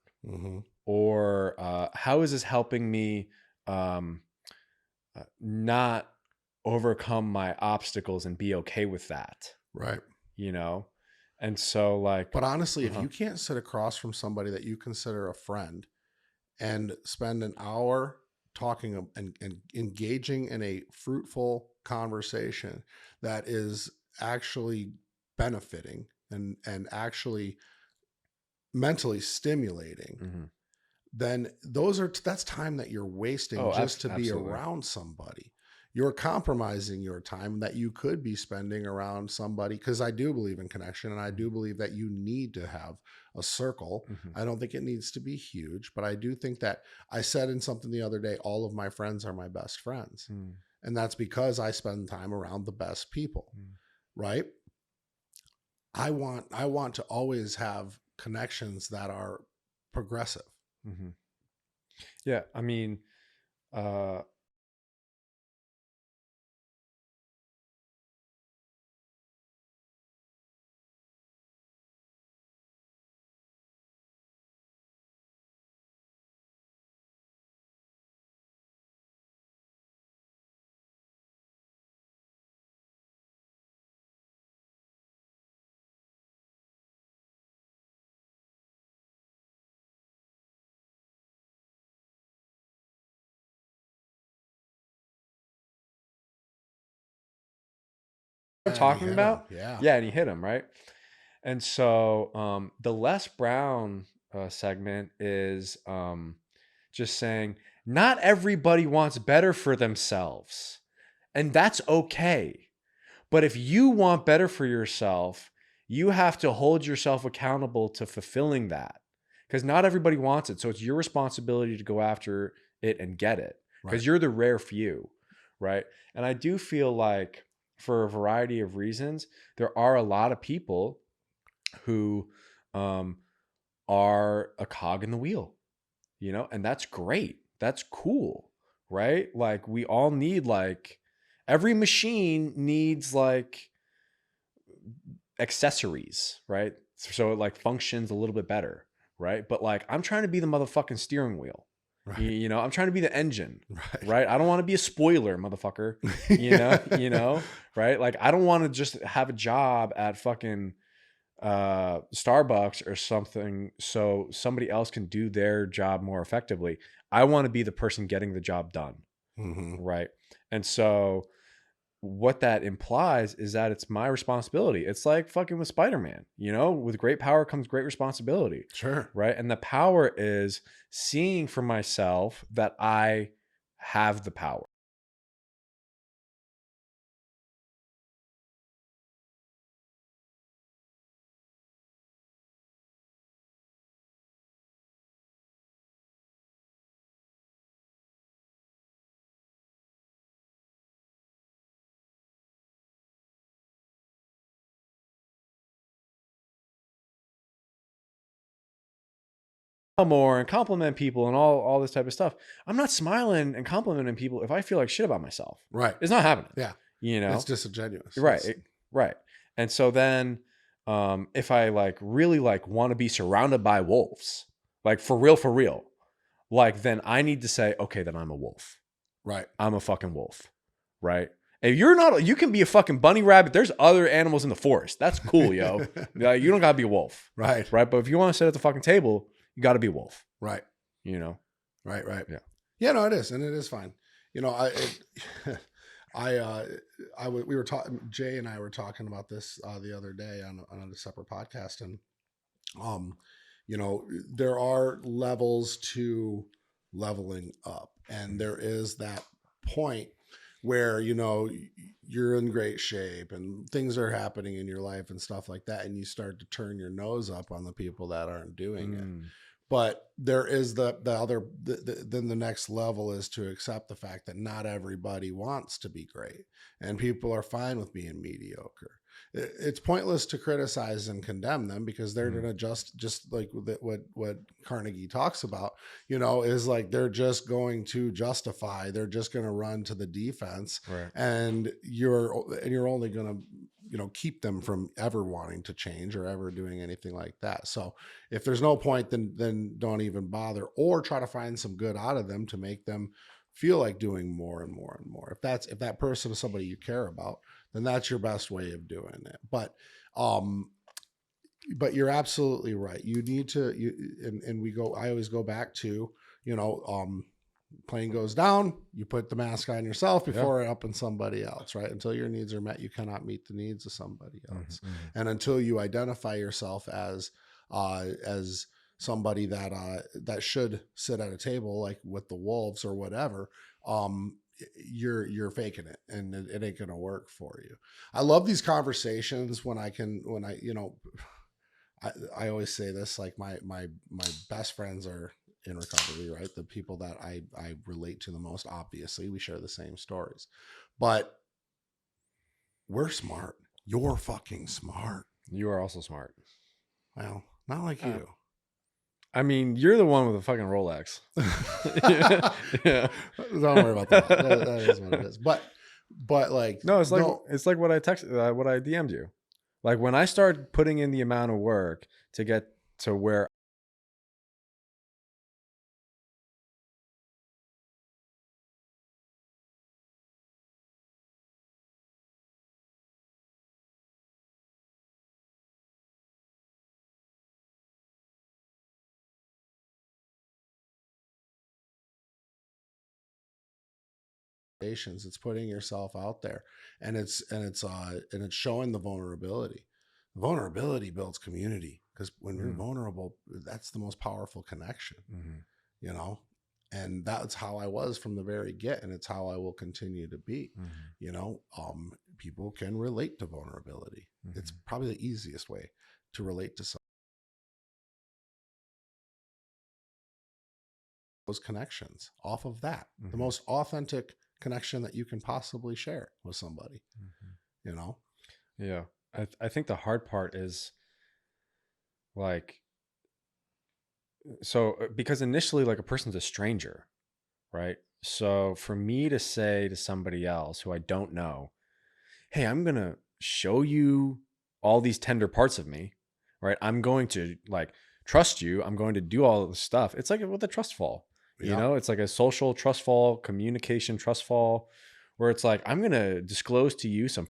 [SPEAKER 2] or how is this helping me not overcome my obstacles and be okay with that,
[SPEAKER 1] Right.
[SPEAKER 2] you know? And so like,
[SPEAKER 1] but honestly, if you can't sit across from somebody that you consider a friend and spend an hour talking and engaging in a fruitful conversation that is actually benefiting and actually mentally stimulating, then that's time that you're wasting just to be around somebody. You're compromising your time that you could be spending around somebody, because I do believe in connection, and I do believe that you need to have a circle. I don't think it needs to be huge, but I do think that, I said in something the other day, all of my friends are my best friends. And that's because I spend time around the best people, right? I want to always have connections that are progressive.
[SPEAKER 2] Yeah. I mean, talking about, yeah, and you hit him, right? And so the Les Brown segment is just saying, not everybody wants better for themselves, and that's okay. But if you want better for yourself, you have to hold yourself accountable to fulfilling that, because not everybody wants it. So it's your responsibility to go after it and get it, because you're the rare few, right? And I do feel like, for a variety of reasons, there are a lot of people who are a cog in the wheel, you know, and that's great. That's cool, right? Like, we all need, like, every machine needs like accessories, right? So it like functions a little bit better, right? But like, I'm trying to be the motherfucking steering wheel. You know, I'm trying to be the engine, right? I don't want to be a spoiler, motherfucker. You know, right? Like, I don't want to just have a job at fucking Starbucks or something so somebody else can do their job more effectively. I want to be the person getting the job done, right? And so what that implies is that it's my responsibility. It's like fucking with Spider-Man, you know, with great power comes great responsibility.
[SPEAKER 1] Sure.
[SPEAKER 2] Right. And the power is seeing for myself that I have the power. More and compliment people and all this type of stuff. I'm not smiling and complimenting people if I feel like shit about myself.
[SPEAKER 1] Right.
[SPEAKER 2] It's not happening.
[SPEAKER 1] Yeah.
[SPEAKER 2] You know,
[SPEAKER 1] it's disingenuous.
[SPEAKER 2] Right. Right. And so then if I like really like want to be surrounded by wolves, like for real, like, then I need to say, okay, then I'm a wolf.
[SPEAKER 1] Right.
[SPEAKER 2] I'm a fucking wolf. Right. If you're not, you can be a fucking bunny rabbit. There's other animals in the forest. That's cool, yo. Like, you don't gotta be a wolf.
[SPEAKER 1] Right.
[SPEAKER 2] Right. But if you want to sit at the fucking table, you got to be a wolf.
[SPEAKER 1] Right.
[SPEAKER 2] You know.
[SPEAKER 1] Right. Right.
[SPEAKER 2] Yeah.
[SPEAKER 1] Yeah. No, it is, and it is fine. You know, we were talking. Jay and I were talking about this the other day on a separate podcast, and you know, there are levels to leveling up, and there is that point where, you know, you're in great shape and things are happening in your life and stuff like that, and you start to turn your nose up on the people that aren't doing it. But there is the other, then the next level is to accept the fact that not everybody wants to be great, and people are fine with being mediocre. It's pointless to criticize and condemn them, because they're going to just like what Carnegie talks about, you know, is like, they're just going to justify, they're just going to run to the defense,
[SPEAKER 2] Right.
[SPEAKER 1] and you're only going to, you know, keep them from ever wanting to change or ever doing anything like that. So if there's no point, then don't even bother, or try to find some good out of them to make them feel like doing more and more and more. If that person is somebody you care about, then that's your best way of doing it. But you're absolutely right. You need to, I always go back to, you know, plane goes down, you put the mask on yourself before helping somebody else, right? Until your needs are met, you cannot meet the needs of somebody else. And until you identify yourself as somebody that should sit at a table, like with the wolves or whatever, you're faking it, and it ain't gonna work for you. I love these conversations when I you know, I always say this, like my best friends are in recovery, right? The people that I relate to the most, obviously we share the same stories, but we're smart. You're fucking smart.
[SPEAKER 2] You are also smart.
[SPEAKER 1] Well, not like you.
[SPEAKER 2] I mean, you're the one with a fucking Rolex.
[SPEAKER 1] Yeah. Don't worry about that. That is what it is. But like,
[SPEAKER 2] no, it's like what I texted, what I DM'd you. Like, when I start putting in the amount of work to get to where
[SPEAKER 1] it's putting yourself out there, and it's showing the vulnerability. The vulnerability builds community, because when you're vulnerable, that's the most powerful connection. You know, and that's how I was from the very get, and it's how I will continue to be. You know, people can relate to vulnerability. It's probably the easiest way to relate to someone. Those connections off of that, the most authentic connection that you can possibly share with somebody. You know?
[SPEAKER 2] Yeah. I think the hard part is, like, so because initially, like, a person's a stranger, right? So for me to say to somebody else who I don't know, hey, I'm going to show you all these tender parts of me, right? I'm going to, like, trust you. I'm going to do all this stuff. It's like with a trust fall, you know, it's like a social trust fall, communication trust fall, where it's like, I'm going to disclose to you some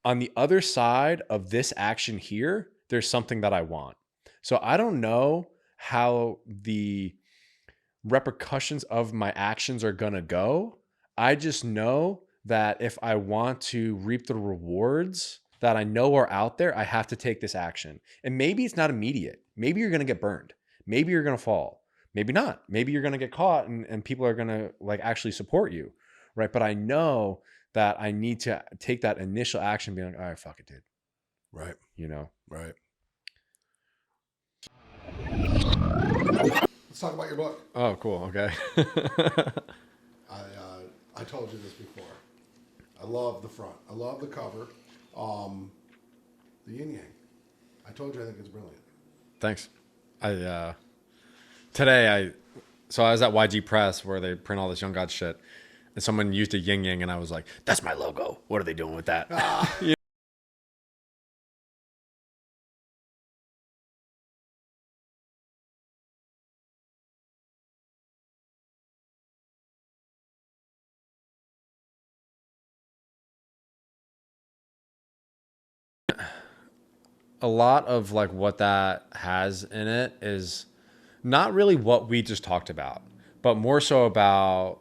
[SPEAKER 2] on the other side of this action here, there's something that I want. So I don't know how the repercussions of my actions are going to go. I just know that if I want to reap the rewards that I know are out there, I have to take this action. And maybe it's not immediate. Maybe you're going to get burned. Maybe you're going to fall. Maybe not. Maybe you're going to get caught and people are going to, like, actually support you. Right. But I know that I need to take that initial action, being like, all right, fuck it, dude.
[SPEAKER 1] Right.
[SPEAKER 2] You know?
[SPEAKER 1] Right. Let's talk about your book.
[SPEAKER 2] Oh, cool. Okay.
[SPEAKER 1] I told you this before. I love the front. I love the cover. The yin yang. I told you I think it's brilliant.
[SPEAKER 2] Thanks. So I was at YG Press where they print all this Young God shit, and someone used a yin yang, and I was like, "That's my logo. What are they doing with that?" Yeah. A lot of like what that has in it is not really what we just talked about, but more so about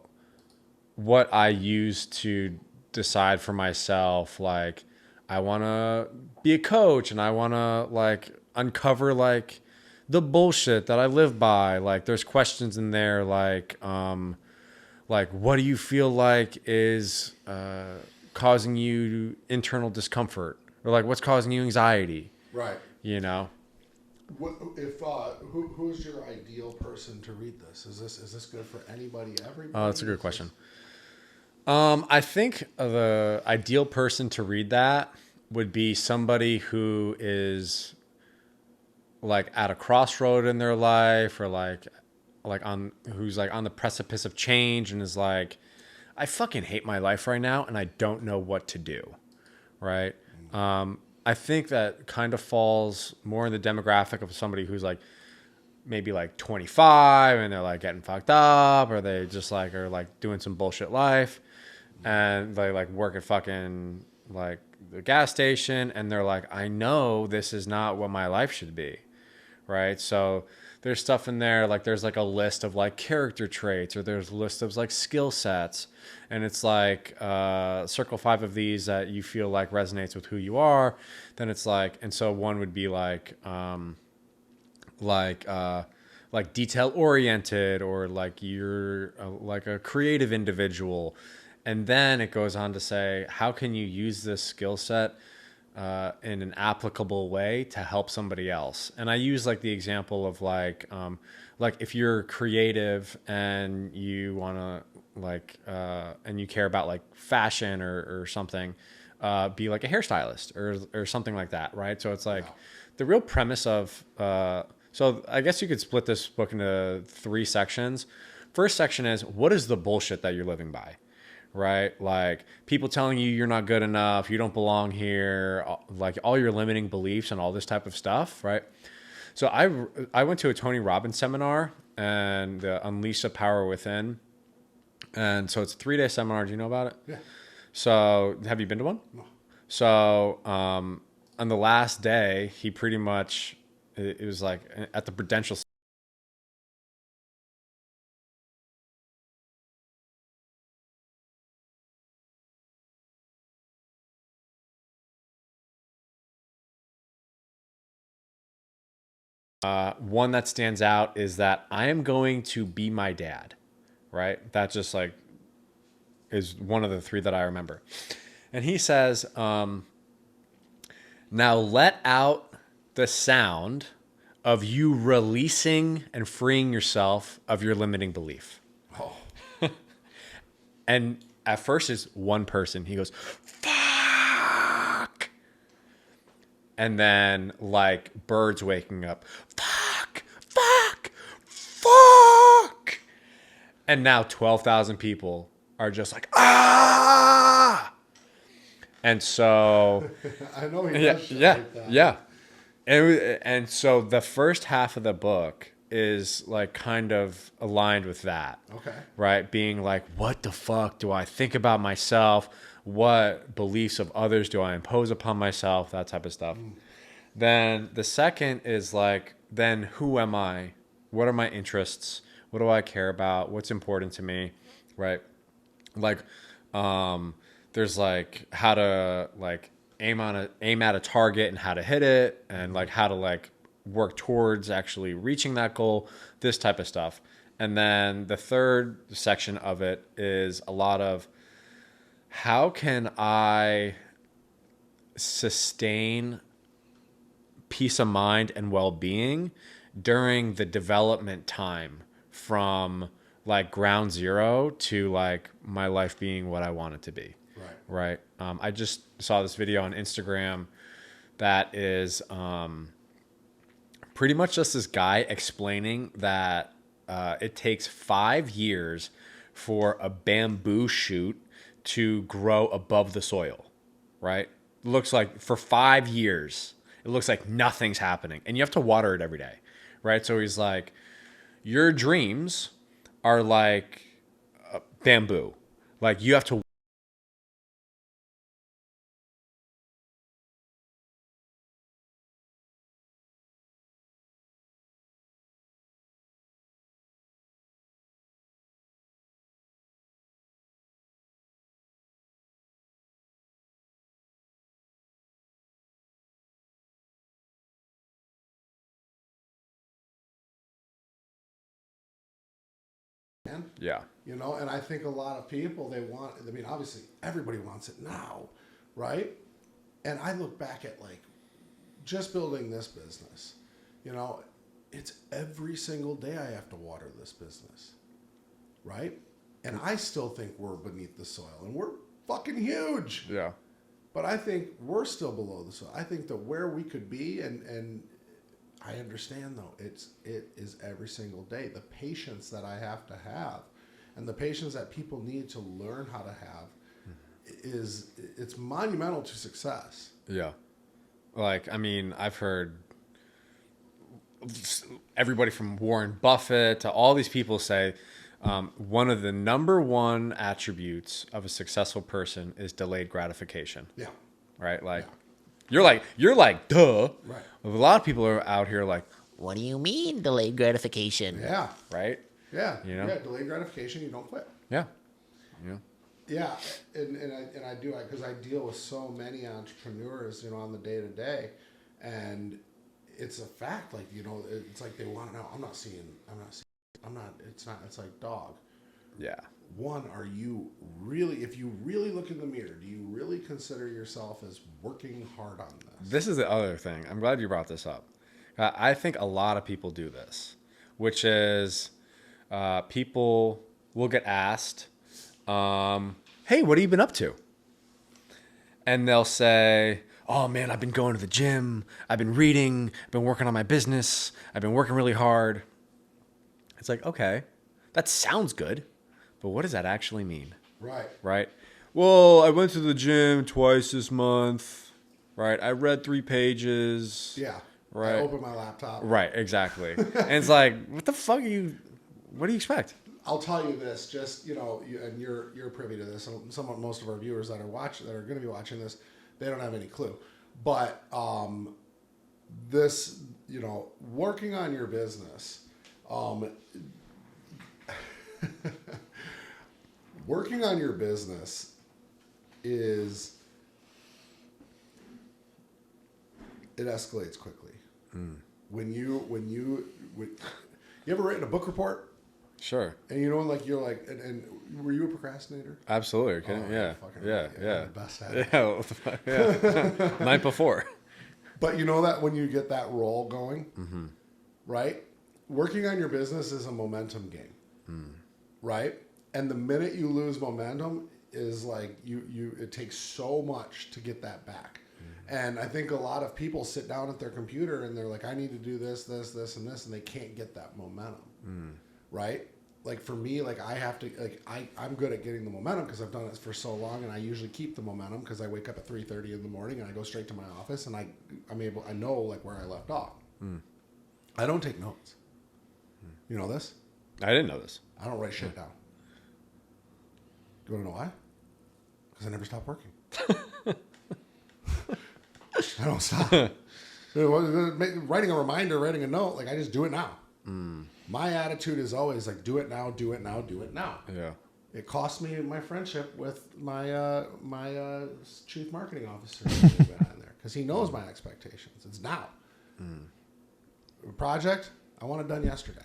[SPEAKER 2] what I use to decide for myself. Like, I want to be a coach and I want to like uncover like the bullshit that I live by. Like, there's questions in there like what do you feel like is causing you internal discomfort, or like what's causing you anxiety,
[SPEAKER 1] Right.
[SPEAKER 2] you know?
[SPEAKER 1] What, if who's your ideal person to read this? Is this good for anybody, everybody?
[SPEAKER 2] Oh, that's a good question. I think the ideal person to read that would be somebody who is like at a crossroad in their life, or like who's like on the precipice of change and is like, I fucking hate my life right now and I don't know what to do. Right. I think that kind of falls more in the demographic of somebody who's like maybe like 25 and they're like getting fucked up, or they just like are like doing some bullshit life, and they like work at fucking like the gas station, and they're like, I know this is not what my life should be. Right. So there's stuff in there, like there's like a list of like character traits, or there's a list of like skill sets, and it's like circle 5 of these that you feel like resonates with who you are. Then it's like, and so one would be like detail oriented, or like you're like a creative individual. And then it goes on to say, how can you use this skill set in an applicable way to help somebody else? And I use like the example of like if you're creative and you want to like and you care about like fashion or something, be like a hairstylist or something like that, right? So it's like the real premise of so I guess you could split this book into 3 sections. First section is, what is the bullshit that you're living by? Right? Like people telling you you're not good enough, you don't belong here, like all your limiting beliefs and all this type of stuff, right? So I went to a Tony Robbins seminar, and Unleash the Power Within. And so it's a 3-day seminar. Do you know about it?
[SPEAKER 1] Yeah.
[SPEAKER 2] So have you been to one?
[SPEAKER 1] No.
[SPEAKER 2] So on the last day, he pretty much, it was like at the Prudential. One that stands out is that I am going to be my dad, right? That just like is one of the 3 that I remember. And he says, now let out the sound of you releasing and freeing yourself of your limiting belief.
[SPEAKER 1] Oh.
[SPEAKER 2] And at first it's one person. He goes, fuck. And then like birds waking up, fuck, fuck, fuck. And now 12,000 people are just like, ah. And so
[SPEAKER 1] I know he does shit like that.
[SPEAKER 2] yeah. And so the first half of the book is like kind of aligned with that.
[SPEAKER 1] Okay.
[SPEAKER 2] Right? Being like, what the fuck do I think about myself? What beliefs of others do I impose upon myself? That type of stuff. Then the second is like, then who am I? What are my interests? What do I care about? What's important to me? Right? Like, there's like how to like aim at a target and how to hit it, and like how to like work towards actually reaching that goal, this type of stuff. And then the third section of it is a lot of, how can I sustain peace of mind and well-being during the development time from like ground zero to like my life being what I want it to be. Right. I just saw this video on Instagram that is pretty much just this guy explaining that it takes 5 years for a bamboo shoot to grow above the soil, right? Looks like for 5 years, it looks like nothing's happening. And you have to water it every day, right? So he's like, your dreams are like bamboo. Like you have to yeah.
[SPEAKER 1] You know, and I think a lot of people, I mean, obviously everybody wants it now, right? And I look back at like just building this business, you know, it's every single day I have to water this business, right? And I still think we're beneath the soil and we're fucking huge.
[SPEAKER 2] Yeah.
[SPEAKER 1] But I think we're still below the soil. I think that where we could be, and I understand though, it is every single day. The patience that I have to have and the patience that people need to learn how to have it's monumental to success.
[SPEAKER 2] Yeah. Like, I mean, I've heard everybody from Warren Buffett to all these people say one of the number one attributes of a successful person is delayed gratification.
[SPEAKER 1] Yeah.
[SPEAKER 2] Right? Like, yeah. You're like, duh.
[SPEAKER 1] Right.
[SPEAKER 2] A lot of people are out here like,
[SPEAKER 3] what do you mean delayed gratification?
[SPEAKER 1] Yeah.
[SPEAKER 2] Right?
[SPEAKER 1] Yeah.
[SPEAKER 2] You know?
[SPEAKER 1] Yeah. Delayed gratification, you don't quit.
[SPEAKER 2] Yeah. Yeah.
[SPEAKER 1] Yeah, and I do, because I deal with so many entrepreneurs, you know, on the day to day, and it's a fact. Like, you know, it's like they want to know. It's like, dog.
[SPEAKER 2] Yeah.
[SPEAKER 1] One, are you really? If you really look in the mirror, do you really consider yourself as working hard on this?
[SPEAKER 2] This is the other thing. I'm glad you brought this up. I think a lot of people do this, which is people will get asked, hey, what have you been up to? And they'll say, oh man, I've been going to the gym. I've been reading. I've been working on my business. I've been working really hard. It's like, okay, that sounds good, but what does that actually mean?
[SPEAKER 1] Right.
[SPEAKER 2] Right. Well, I went to the gym twice this month. Right. I read 3 pages.
[SPEAKER 1] Yeah.
[SPEAKER 2] Right.
[SPEAKER 1] I opened my laptop.
[SPEAKER 2] Right. Exactly. And it's like, what the fuck what do you expect?
[SPEAKER 1] I'll tell you this, just, you know, and you're privy to this. Somewhat most of our viewers that are going to be watching this, they don't have any clue. But this, you know, working on your business, working on your business it escalates quickly. When you ever written a book report?
[SPEAKER 2] Sure.
[SPEAKER 1] And you know, like you're like, and were you a procrastinator?
[SPEAKER 2] Absolutely.
[SPEAKER 1] Oh,
[SPEAKER 2] yeah.
[SPEAKER 1] Yeah.
[SPEAKER 2] Yeah.
[SPEAKER 1] The best at it.
[SPEAKER 2] Yeah. Night before.
[SPEAKER 1] But you know that when you get that roll going, right? Working on your business is a momentum game, right? And the minute you lose momentum is like it takes so much to get that back. And I think a lot of people sit down at their computer and they're like, I need to do this, this, this, and this, and they can't get that momentum, right? Like for me, like I have to, like I'm good at getting the momentum because I've done it for so long, and I usually keep the momentum because I wake up at 3:30 in the morning and I go straight to my office and I know like where I left off. I don't take notes. You know this?
[SPEAKER 2] I didn't know this.
[SPEAKER 1] I don't write shit down. Do you want to know why? Because I never stop working. I don't stop. Writing a reminder, writing a note, like I just do it now. My attitude is always like, do it now, do it now, do it now.
[SPEAKER 2] Yeah.
[SPEAKER 1] It cost me my friendship with my chief marketing officer behind there because he knows my expectations. It's now. A project, I want it done yesterday.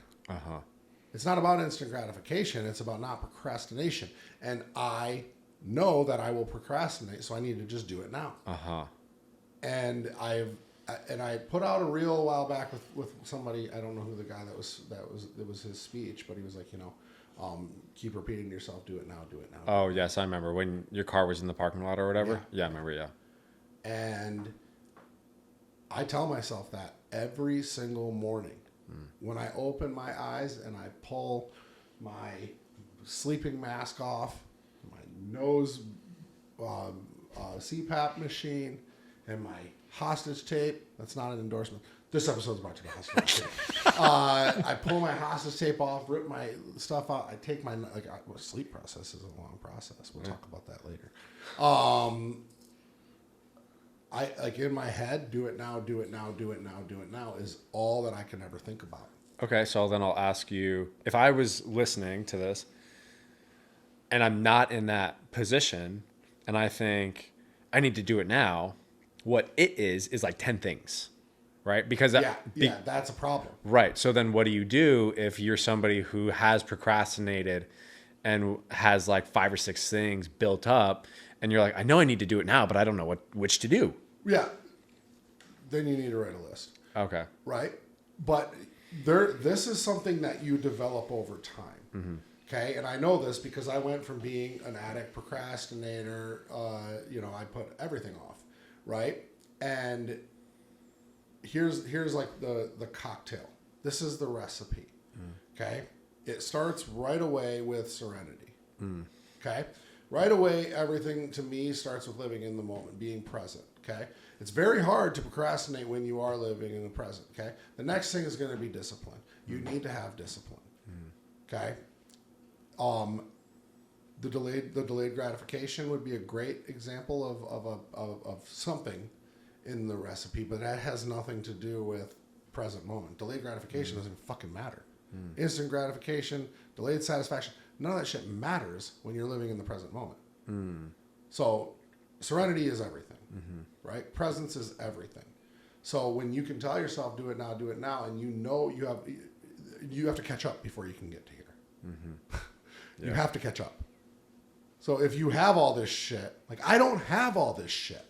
[SPEAKER 1] It's not about instant gratification. It's about not procrastination. And I know that I will procrastinate, so I need to just do it now. And I put out a reel a while back with somebody. I don't know who the guy it was his speech, but he was like, keep repeating to yourself, do it now, do it now.
[SPEAKER 2] Oh yes, I remember when your car was in the parking lot or whatever. Yeah, I remember. Yeah.
[SPEAKER 1] And I tell myself that every single morning when I open my eyes and I pull my sleeping mask off, my nose CPAP machine, and my hostage tape. That's not an endorsement. This episode's brought to you by hostage tape. I pull my hostage tape off, rip my stuff out. I take my sleep process is a long process. We'll talk about that later. I in my head, do it now, do it now, do it now, do it now is all that I can ever think about.
[SPEAKER 2] Okay, so then I'll ask you, if I was listening to this and I'm not in that position and I think I need to do it now, what it is like 10 things, right? Because
[SPEAKER 1] that's a problem.
[SPEAKER 2] Right. So then what do you do if you're somebody who has procrastinated and has like 5 or 6 things built up and you're like, I know I need to do it now, but I don't know which to do.
[SPEAKER 1] Yeah. Then you need to write a list.
[SPEAKER 2] Okay.
[SPEAKER 1] Right? But this is something that you develop over time. Mm-hmm. Okay? And I know this because I went from being an addict, procrastinator, I put everything off. Right? And here's like the cocktail. This is the recipe. Okay? It starts right away with serenity. Okay? Right away, everything to me starts with living in the moment, being present. Okay? It's very hard to procrastinate when you are living in the present. Okay? The next thing is going to be discipline. You need to have discipline. Okay? The delayed gratification would be a great example of something in the recipe, but that has nothing to do with present moment. Delayed gratification doesn't fucking matter. Instant gratification, delayed satisfaction, none of that shit matters when you're living in the present moment. So serenity is everything, right? Presence is everything. So when you can tell yourself, do it now, and you have to catch up before you can get to here. You have to catch up. So if you have all this shit, like I don't have all this shit.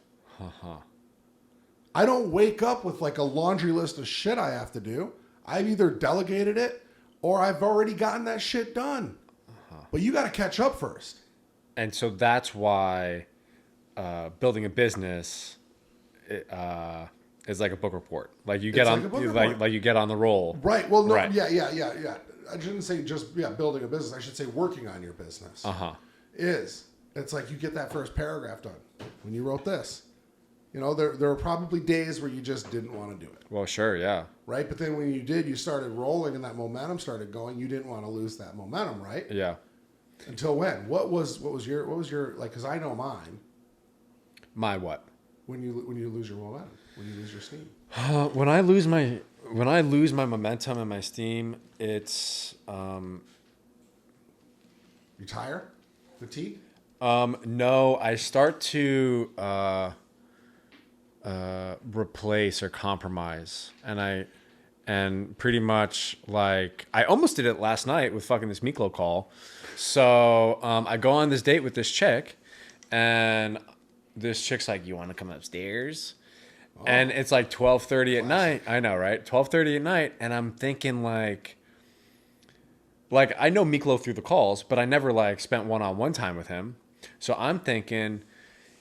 [SPEAKER 1] I don't wake up with like a laundry list of shit I have to do. I've either delegated it or I've already gotten that shit done. But you got to catch up first.
[SPEAKER 2] And so that's why building a business is like a book report. Like you get like you get on the roll.
[SPEAKER 1] Right. Well, no, right. Yeah. I shouldn't say just building a business. I should say working on your business. It's like you get that first paragraph done when you wrote this. There were probably days where you just didn't want to do it.
[SPEAKER 2] Well, sure, yeah.
[SPEAKER 1] Right, but then when you did, you started rolling and that momentum started going. You didn't want to lose that momentum, right?
[SPEAKER 2] Yeah.
[SPEAKER 1] Until when? What was your like? Because I know mine.
[SPEAKER 2] My what?
[SPEAKER 1] When you lose your momentum, when you lose your steam.
[SPEAKER 2] When I lose my momentum and my steam, it's
[SPEAKER 1] you tire, fatigue.
[SPEAKER 2] No, I start to replace or compromise, and pretty much like I almost did it last night with fucking this Miklo call. So I go on this date with this chick, and this chick's like, "You want to come upstairs?" Oh, and it's like 12:30 at night. I know, right? 12:30 at night, and I'm thinking like I know Miklo through the calls, but I never like spent one-on-one time with him. So I'm thinking,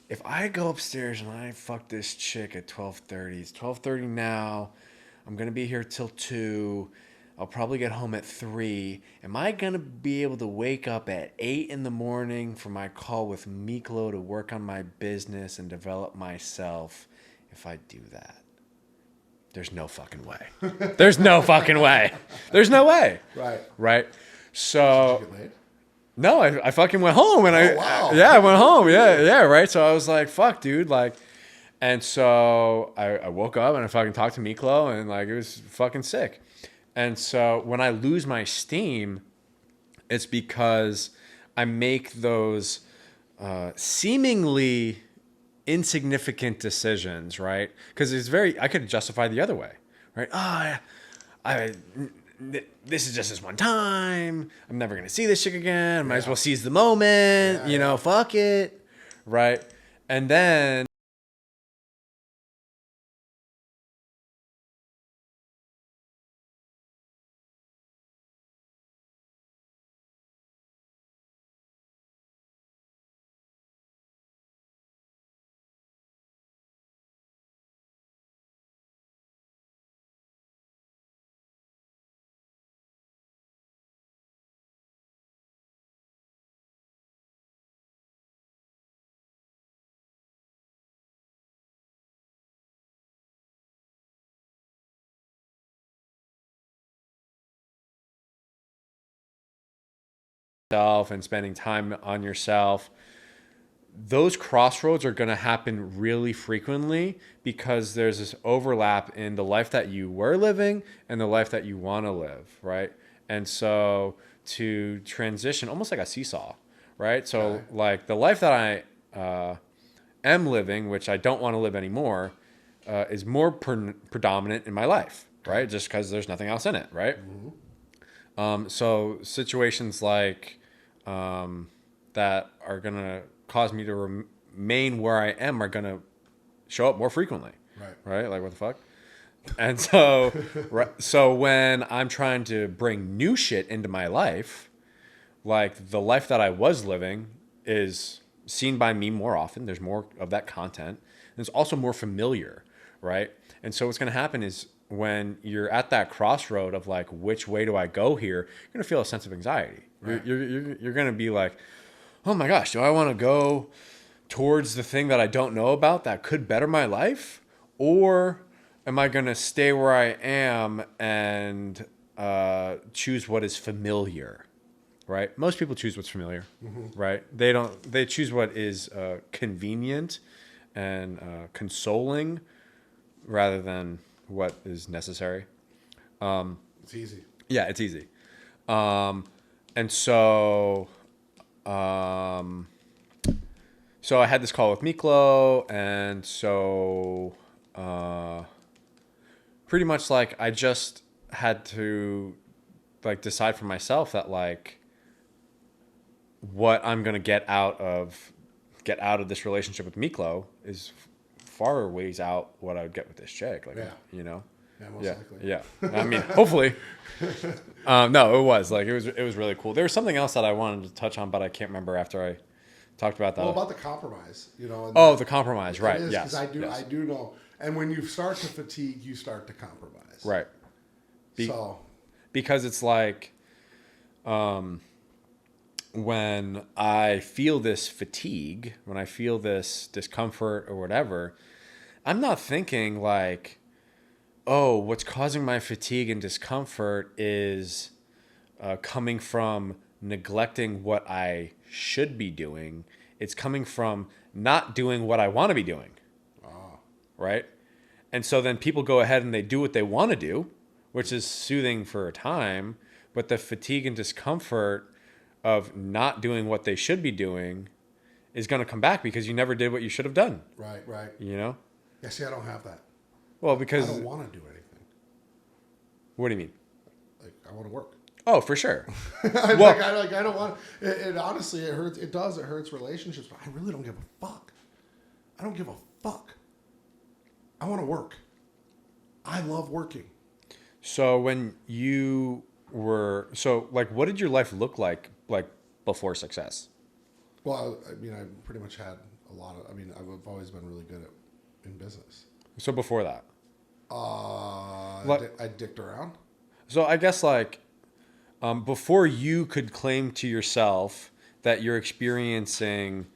[SPEAKER 2] if I go upstairs and I fuck this chick at 12:30, it's 12:30 now. I'm going to be here till 2. I'll probably get home at 3. Am I going to be able to wake up at 8 in the morning for my call with Miklo to work on my business and develop myself if I do that? There's no fucking way. There's no fucking way. There's no way. Right. So...
[SPEAKER 1] Did you get laid?
[SPEAKER 2] No, I fucking went home and
[SPEAKER 1] wow.
[SPEAKER 2] I went home. Yeah, right. So I was like, fuck, dude. Like, and so I woke up and I fucking talked to Miklo and like, it was fucking sick. And so when I lose my steam, it's because I make those seemingly insignificant decisions, right? Because I could justify the other way, right? This is just this one time. I'm never going to see this chick again. Might as well seize the moment. Fuck it. Right. And then yourself and spending time on yourself, those crossroads are going to happen really frequently because there's this overlap in the life that you were living and the life that you want to live, right? And so to transition, almost like a seesaw, right? So like the life that I am living, which I don't want to live anymore, is more predominant in my life, right? Just because there's nothing else in it, right? So situations like that are going to cause me to remain where I am are going to show up more frequently. Right? Like, what the fuck? And so, so when I'm trying to bring new shit into my life, like the life that I was living is seen by me more often. There's more of that content. And it's also more familiar, right? And so what's going to happen is when you're at that crossroad of like, which way do I go here? You're going to feel a sense of anxiety. Right. You're going to be like, oh my gosh, do I want to go towards the thing that I don't know about that could better my life? Or am I going to stay where I am and choose what is familiar, right? Most people choose what's familiar, right? They choose what is convenient and consoling rather than what is necessary.
[SPEAKER 1] It's easy.
[SPEAKER 2] Yeah, it's easy. And so... so I had this call with Miklo, and so pretty much like I just had to like decide for myself that like what I'm gonna get out of this relationship with Miklo is far ways out what I would get with this chick. Like, you know.
[SPEAKER 1] Yeah, most likely.
[SPEAKER 2] Yeah. I mean, hopefully. No, it was really cool. There was something else that I wanted to touch on, but I can't remember after I talked about that.
[SPEAKER 1] Well, about the compromise, you know.
[SPEAKER 2] And the compromise, right? Yes.
[SPEAKER 1] Because I do know. And when you start to fatigue, you start to compromise.
[SPEAKER 2] Right. Because it's like, when I feel this fatigue, when I feel this discomfort or whatever, I'm not thinking like, oh, what's causing my fatigue and discomfort is coming from neglecting what I should be doing. It's coming from not doing what I want to be doing. Right? And so then people go ahead and they do what they want to do, which is soothing for a time. But the fatigue and discomfort of not doing what they should be doing is going to come back because you never did what you should have done.
[SPEAKER 1] Right.
[SPEAKER 2] You know?
[SPEAKER 1] Yeah, see, I don't have that.
[SPEAKER 2] Well, because...
[SPEAKER 1] I don't want to do anything.
[SPEAKER 2] What do you mean?
[SPEAKER 1] Like, I want to work.
[SPEAKER 2] Oh, for sure.
[SPEAKER 1] I don't want... It honestly, it hurts. It does. It hurts relationships, but I really don't give a fuck. I don't give a fuck. I want to work. I love working.
[SPEAKER 2] So when you were... So, like, what did your life look like before success?
[SPEAKER 1] Well, I mean, I pretty much had a lot of... I mean, I've always been really good in business.
[SPEAKER 2] So before that?
[SPEAKER 1] I dicked around.
[SPEAKER 2] So I guess, like, before you could claim to yourself that you're experiencing,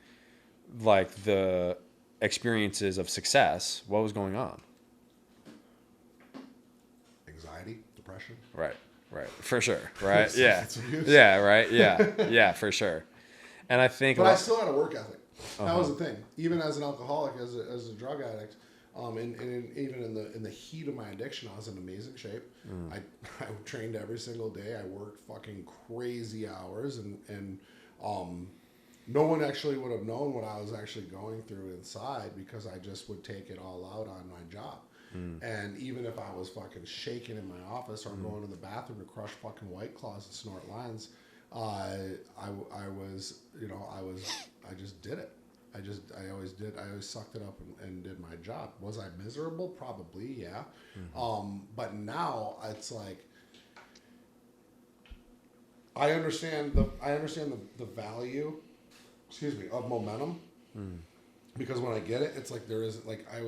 [SPEAKER 2] like, the experiences of success, what was going on?
[SPEAKER 1] Anxiety, depression.
[SPEAKER 2] Right. For sure. Right. Yeah. Yeah. Right. Yeah. Yeah. For sure. And I think,
[SPEAKER 1] but I still had a work ethic. That was the thing. Even as an alcoholic, as a drug addict, and even in the heat of my addiction, I was in amazing shape. I trained every single day. I worked fucking crazy hours, and no one actually would have known what I was actually going through inside because I just would take it all out on my job. And even if I was fucking shaking in my office or going to the bathroom to crush fucking White Claws and snort lines, I just did it. I always sucked it up and did my job. Was I miserable? Probably, yeah. But now it's like, I understand the value, of momentum. Because when I get it, it's like there is, like, I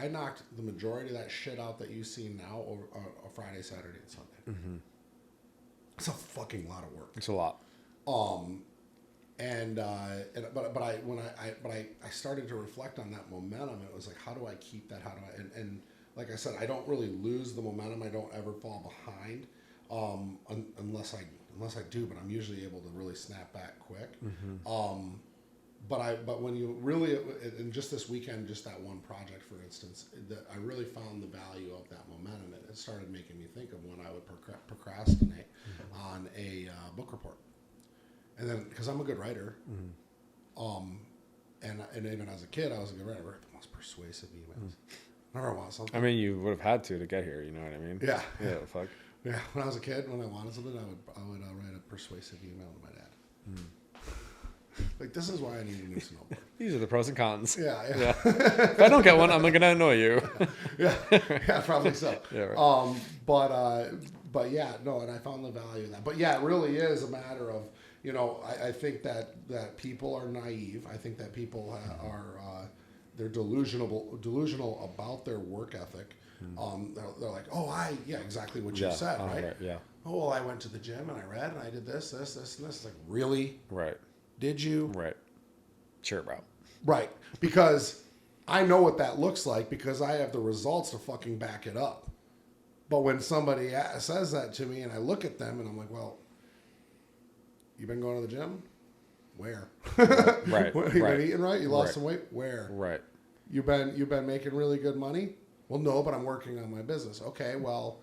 [SPEAKER 1] knocked the majority of that shit out that you see now over a Friday, Saturday, and Sunday. It's a fucking lot of work.
[SPEAKER 2] It's a lot.
[SPEAKER 1] But I started to reflect on that momentum. It was like, how do I keep that? How do I, and like I said, I don't really lose the momentum. I don't ever fall behind, unless unless I do, but I'm usually able to really snap back quick.
[SPEAKER 2] Mm-hmm.
[SPEAKER 1] But when you really, and just this weekend, just that one project, for instance, that I really found the value of that momentum. It started making me think of when I would procrastinate on a book report. And then, because I'm a good writer, and even as a kid, I was a good writer. I wrote the most persuasive emails. Never want something.
[SPEAKER 2] I mean, you would have had to get here. You know what I mean?
[SPEAKER 1] Yeah.
[SPEAKER 2] Yeah. Fuck.
[SPEAKER 1] Yeah. When I was a kid, when I wanted something, I would write a persuasive email to my dad. Like, this is why I need a new snowboard.
[SPEAKER 2] These are the pros and cons.
[SPEAKER 1] Yeah.
[SPEAKER 2] If I don't get one, I'm gonna annoy you.
[SPEAKER 1] yeah, probably so.
[SPEAKER 2] Yeah, right.
[SPEAKER 1] But yeah, no, and I found the value in that. But yeah, it really is a matter of, I think that people are naive. I think that people are they're delusional about their work ethic. They're like, exactly what you said, right?
[SPEAKER 2] Right? Yeah.
[SPEAKER 1] Oh, well, I went to the gym and I read and I did this, and this. It's like, really?
[SPEAKER 2] Right.
[SPEAKER 1] Did you?
[SPEAKER 2] Right. Sure, bro.
[SPEAKER 1] Right. Because I know what that looks like because I have the results to fucking back it up. But when somebody says that to me and I look at them and I'm like, well, you been going to the gym? Where?
[SPEAKER 2] Right.
[SPEAKER 1] You been eating right? You lost some weight? Where?
[SPEAKER 2] Right.
[SPEAKER 1] You've been making really good money? Well, no, but I'm working on my business. Okay, well,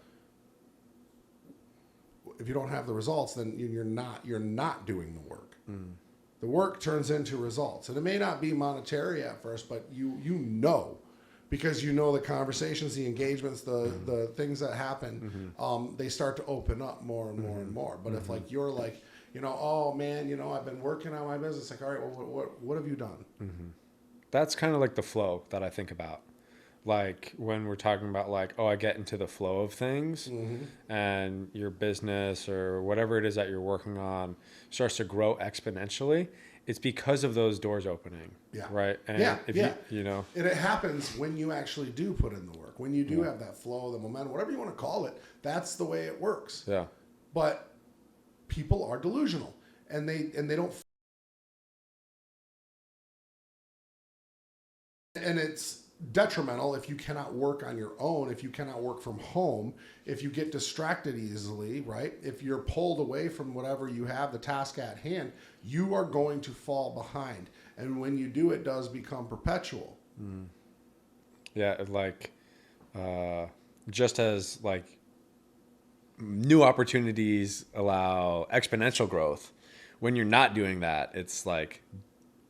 [SPEAKER 1] if you don't have the results, then you're not doing the work. The work turns into results, and it may not be monetary at first, but because the conversations, the engagements, the things that happen, they start to open up more and more and more. But if like you're like, oh man, I've been working on my business, like, all right, well, what have you done?
[SPEAKER 2] That's kind of like the flow that I think about. Like when we're talking about like, I get into the flow of things, and your business or whatever it is that you're working on starts to grow exponentially. It's because of those doors opening. Yeah. Right. And and it happens when you actually do put in the work, when you do have that flow, the momentum, whatever you want to call it, that's the way it works. Yeah. But people are delusional and they don't. And it's detrimental if you cannot work on your own, if you cannot work from home, if you get distracted easily, right? If you're pulled away from whatever you have, the task at hand, you are going to fall behind. And when you do, it does become perpetual. Yeah, like just as like new opportunities allow exponential growth, when you're not doing that, it's like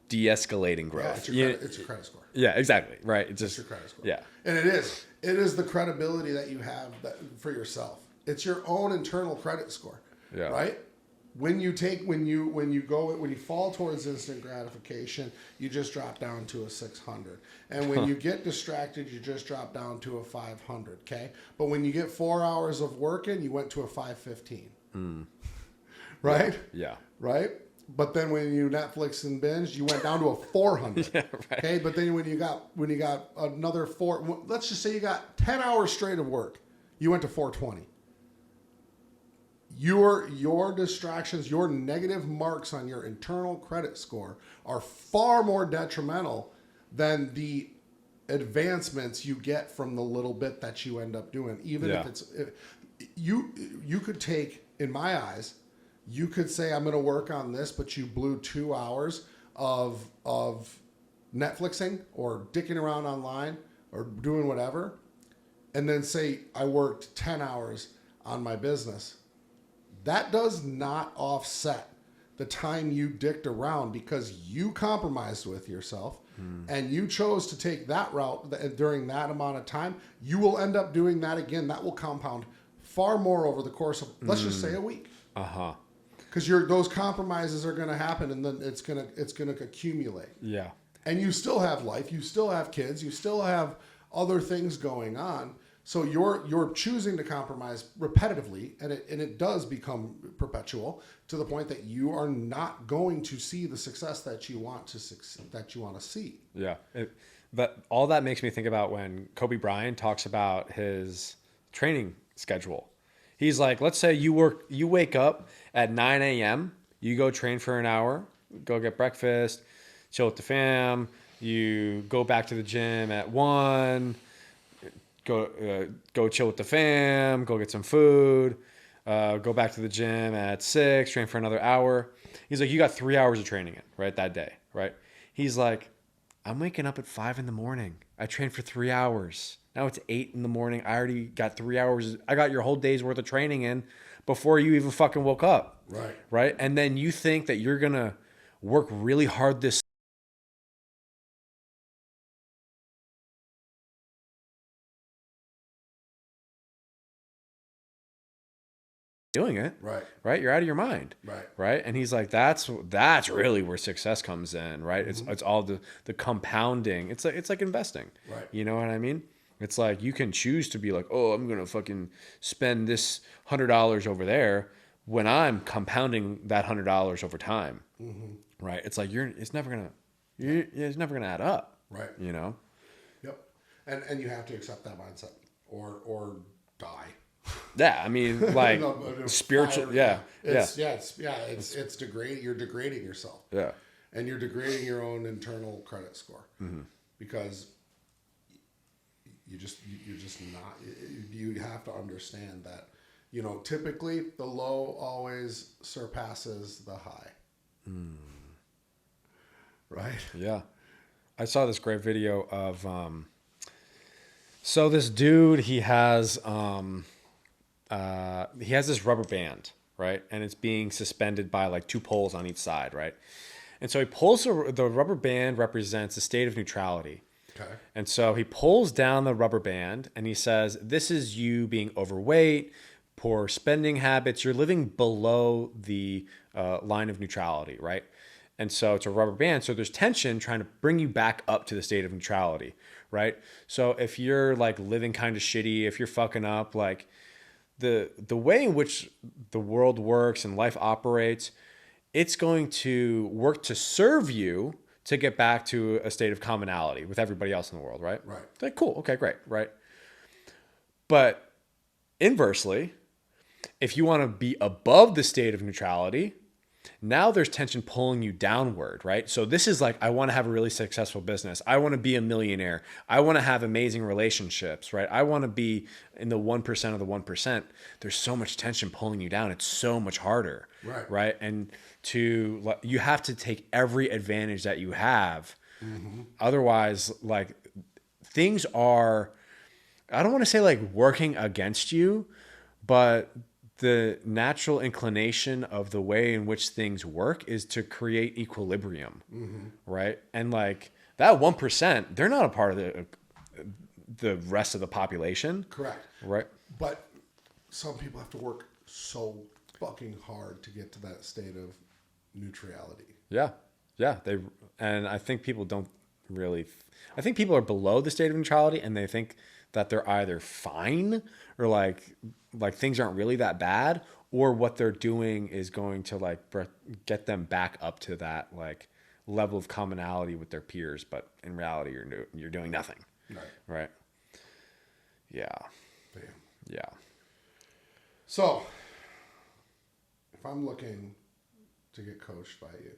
[SPEAKER 2] de-escalating growth.
[SPEAKER 1] Yeah, it's your credit score.
[SPEAKER 2] Yeah, exactly. Right. It's
[SPEAKER 1] your credit score.
[SPEAKER 2] Yeah.
[SPEAKER 1] And it is the credibility that you have for yourself. It's your own internal credit score. Yeah. Right? When you fall towards instant gratification, you just drop down to a 600. And when you get distracted, you just drop down to a 500. Okay. But when you get 4 hours of working, you went to a 515. Right?
[SPEAKER 2] Yeah.
[SPEAKER 1] Right? But then when you Netflix and binge, you went down to a 400. Yeah, right. Okay, but then when you got another 4, let's just say you got 10 hours straight of work, you went to 420. Your distractions, your negative marks on your internal credit score are far more detrimental than the advancements you get from the little bit that you end up doing. Even if you could take, in my eyes, you could say, I'm going to work on this, but you blew 2 hours of Netflixing or dicking around online or doing whatever, and then say, I worked 10 hours on my business. That does not offset the time you dicked around because you compromised with yourself and you chose to take that route during that amount of time. You will end up doing that again. That will compound far more over the course of, let's just say, a week. Because those compromises are going to happen, and then it's going to accumulate. Yeah. And you still have life, you still have kids, you still have other things going on. So you're choosing to compromise repetitively, and it does become perpetual to the point that you are not going to see the success that you want to see. Yeah.
[SPEAKER 2] But all that makes me think about when Kobe Bryant talks about his training schedule. He's like, let's say you wake up at 9 a.m., you go train for an hour, go get breakfast, chill with the fam, you go back to the gym at 1, go chill with the fam, go get some food, Go back to the gym at 6, train for another hour. He's like, you got 3 hours of training in, right, that day, right? He's like, I'm waking up at 5 in the morning. I trained for 3 hours. Now it's 8 in the morning. I already got 3 hours. I got your whole day's worth of training in before you even fucking woke up.
[SPEAKER 1] Right.
[SPEAKER 2] Right. And then you think that you're going to work really hard this doing it.
[SPEAKER 1] Right.
[SPEAKER 2] Right. You're out of your mind.
[SPEAKER 1] Right.
[SPEAKER 2] Right. And he's like, that's really where success comes in. Right. It's all the compounding. It's like investing.
[SPEAKER 1] Right.
[SPEAKER 2] You know what I mean? It's like you can choose to be like, oh, I'm going to fucking spend this $100 over there when I'm compounding that $100 over time. Right. It's like it's never going to add up.
[SPEAKER 1] Right.
[SPEAKER 2] You know?
[SPEAKER 1] Yep. And you have to accept that mindset or die.
[SPEAKER 2] Yeah. I mean, like spiritual. Yeah.
[SPEAKER 1] It's degrading. You're degrading yourself.
[SPEAKER 2] Yeah.
[SPEAKER 1] And you're degrading your own internal credit score because you're just not, you have to understand that, you know, typically the low always surpasses the high. Right.
[SPEAKER 2] Yeah. I saw this great video of, so this dude, he has this rubber band, right? And it's being suspended by like 2 poles on each side, right? And so he pulls the rubber band represents a state of neutrality.
[SPEAKER 1] Okay.
[SPEAKER 2] And so he pulls down the rubber band and he says, this is you being overweight, poor spending habits. You're living below the line of neutrality, right? And so it's a rubber band. So there's tension trying to bring you back up to the state of neutrality, right? So if you're like living kind of shitty, if you're fucking up, like the way in which the world works and life operates, it's going to work to serve you to get back to a state of commonality with everybody else in the world, right?
[SPEAKER 1] Right.
[SPEAKER 2] Like, cool. Okay, great. Right. But inversely, if you want to be above the state of neutrality, now there's tension pulling you downward, right? So this is like, I want to have a really successful business. I want to be a millionaire. I want to have amazing relationships, right? I want to be in the 1% of the 1%. There's so much tension pulling you down. It's so much harder, right? And you have to take every advantage that you have. Otherwise, like things are, I don't want to say like working against you, but the natural inclination of the way in which things work is to create equilibrium, right? And like that 1%, they're not a part of the rest of the population.
[SPEAKER 1] Correct.
[SPEAKER 2] Right.
[SPEAKER 1] But some people have to work so fucking hard to get to that state of neutrality.
[SPEAKER 2] Yeah. Yeah. And I think people don't really, I think people are below the state of neutrality and they think that they're either fine or like things aren't really that bad, or what they're doing is going to like get them back up to that like level of commonality with their peers. But in reality, you're doing nothing. Right. Yeah.
[SPEAKER 1] Damn.
[SPEAKER 2] Yeah.
[SPEAKER 1] So if I'm looking to get coached by you,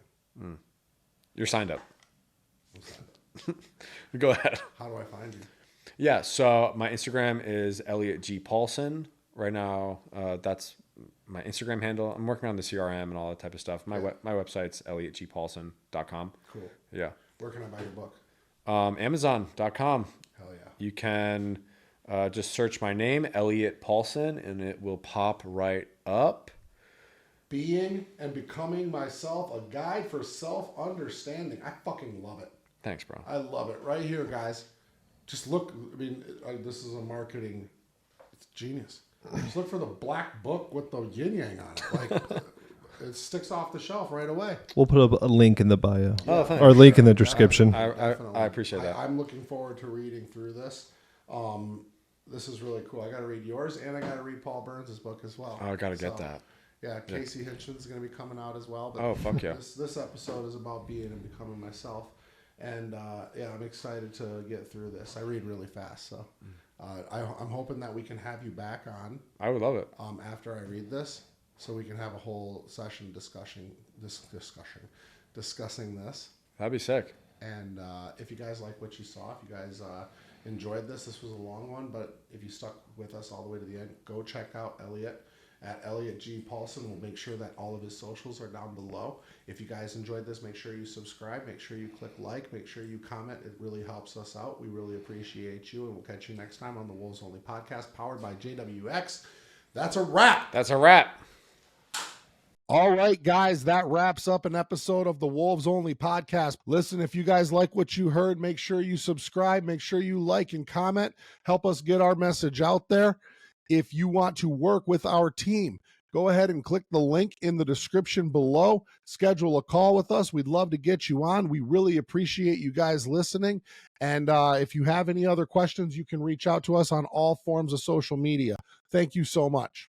[SPEAKER 2] You're signed up.
[SPEAKER 1] I'm signed up.
[SPEAKER 2] Go ahead.
[SPEAKER 1] How do I find you?
[SPEAKER 2] Yeah. So my Instagram is Elliot G. Paulson. Right now, that's my Instagram handle. I'm working on the CRM and all that type of stuff. My website's elliotgpaulson.com.
[SPEAKER 1] Cool.
[SPEAKER 2] Yeah.
[SPEAKER 1] Where can I buy your book?
[SPEAKER 2] Amazon.com.
[SPEAKER 1] Hell yeah.
[SPEAKER 2] You can just search my name, Elliot Paulson, and it will pop right up.
[SPEAKER 1] Being and Becoming Myself, a guide for self-understanding. I fucking love it.
[SPEAKER 2] Thanks, bro.
[SPEAKER 1] I love it. Right here, guys. Just look. I mean, this is a marketing. It's genius. Just look for the black book with the yin yang on it. Like, it sticks off the shelf right away.
[SPEAKER 5] We'll put a link in the bio.
[SPEAKER 2] Oh, thanks.
[SPEAKER 5] Or a link in the description.
[SPEAKER 2] I appreciate that.
[SPEAKER 1] I'm looking forward to reading through this. This is really cool. I got to read yours, and I got to read Paul Burns' book as well.
[SPEAKER 2] Oh, I got to get that.
[SPEAKER 1] Yeah, Casey Hinchin's going to be coming out as well. But
[SPEAKER 2] oh, fuck yeah.
[SPEAKER 1] This episode is about being and becoming myself. And yeah, I'm excited to get through this. I read really fast, so I'm hoping that we can have you back on.
[SPEAKER 2] I would love it.
[SPEAKER 1] After I read this, so we can have a whole session discussing this.
[SPEAKER 2] That'd be sick.
[SPEAKER 1] And if you guys like what you saw, if you guys enjoyed this was a long one, but if you stuck with us all the way to the end, go check out Elliot. at Elliot G. Paulson. We'll make sure that all of his socials are down below. If you guys enjoyed this, make sure you subscribe. Make sure you click like. Make sure you comment. It really helps us out. We really appreciate you. And we'll catch you next time on the Wolves Only podcast, powered by JWX. That's a wrap.
[SPEAKER 2] That's a wrap.
[SPEAKER 1] All right, guys, that wraps up an episode of the Wolves Only podcast. Listen, if you guys like what you heard, make sure you subscribe. Make sure you like and comment. Help us get our message out there. If you want to work with our team, go ahead and click the link in the description below. Schedule a call with us. We'd love to get you on. We really appreciate you guys listening. And if you have any other questions, you can reach out to us on all forms of social media. Thank you so much.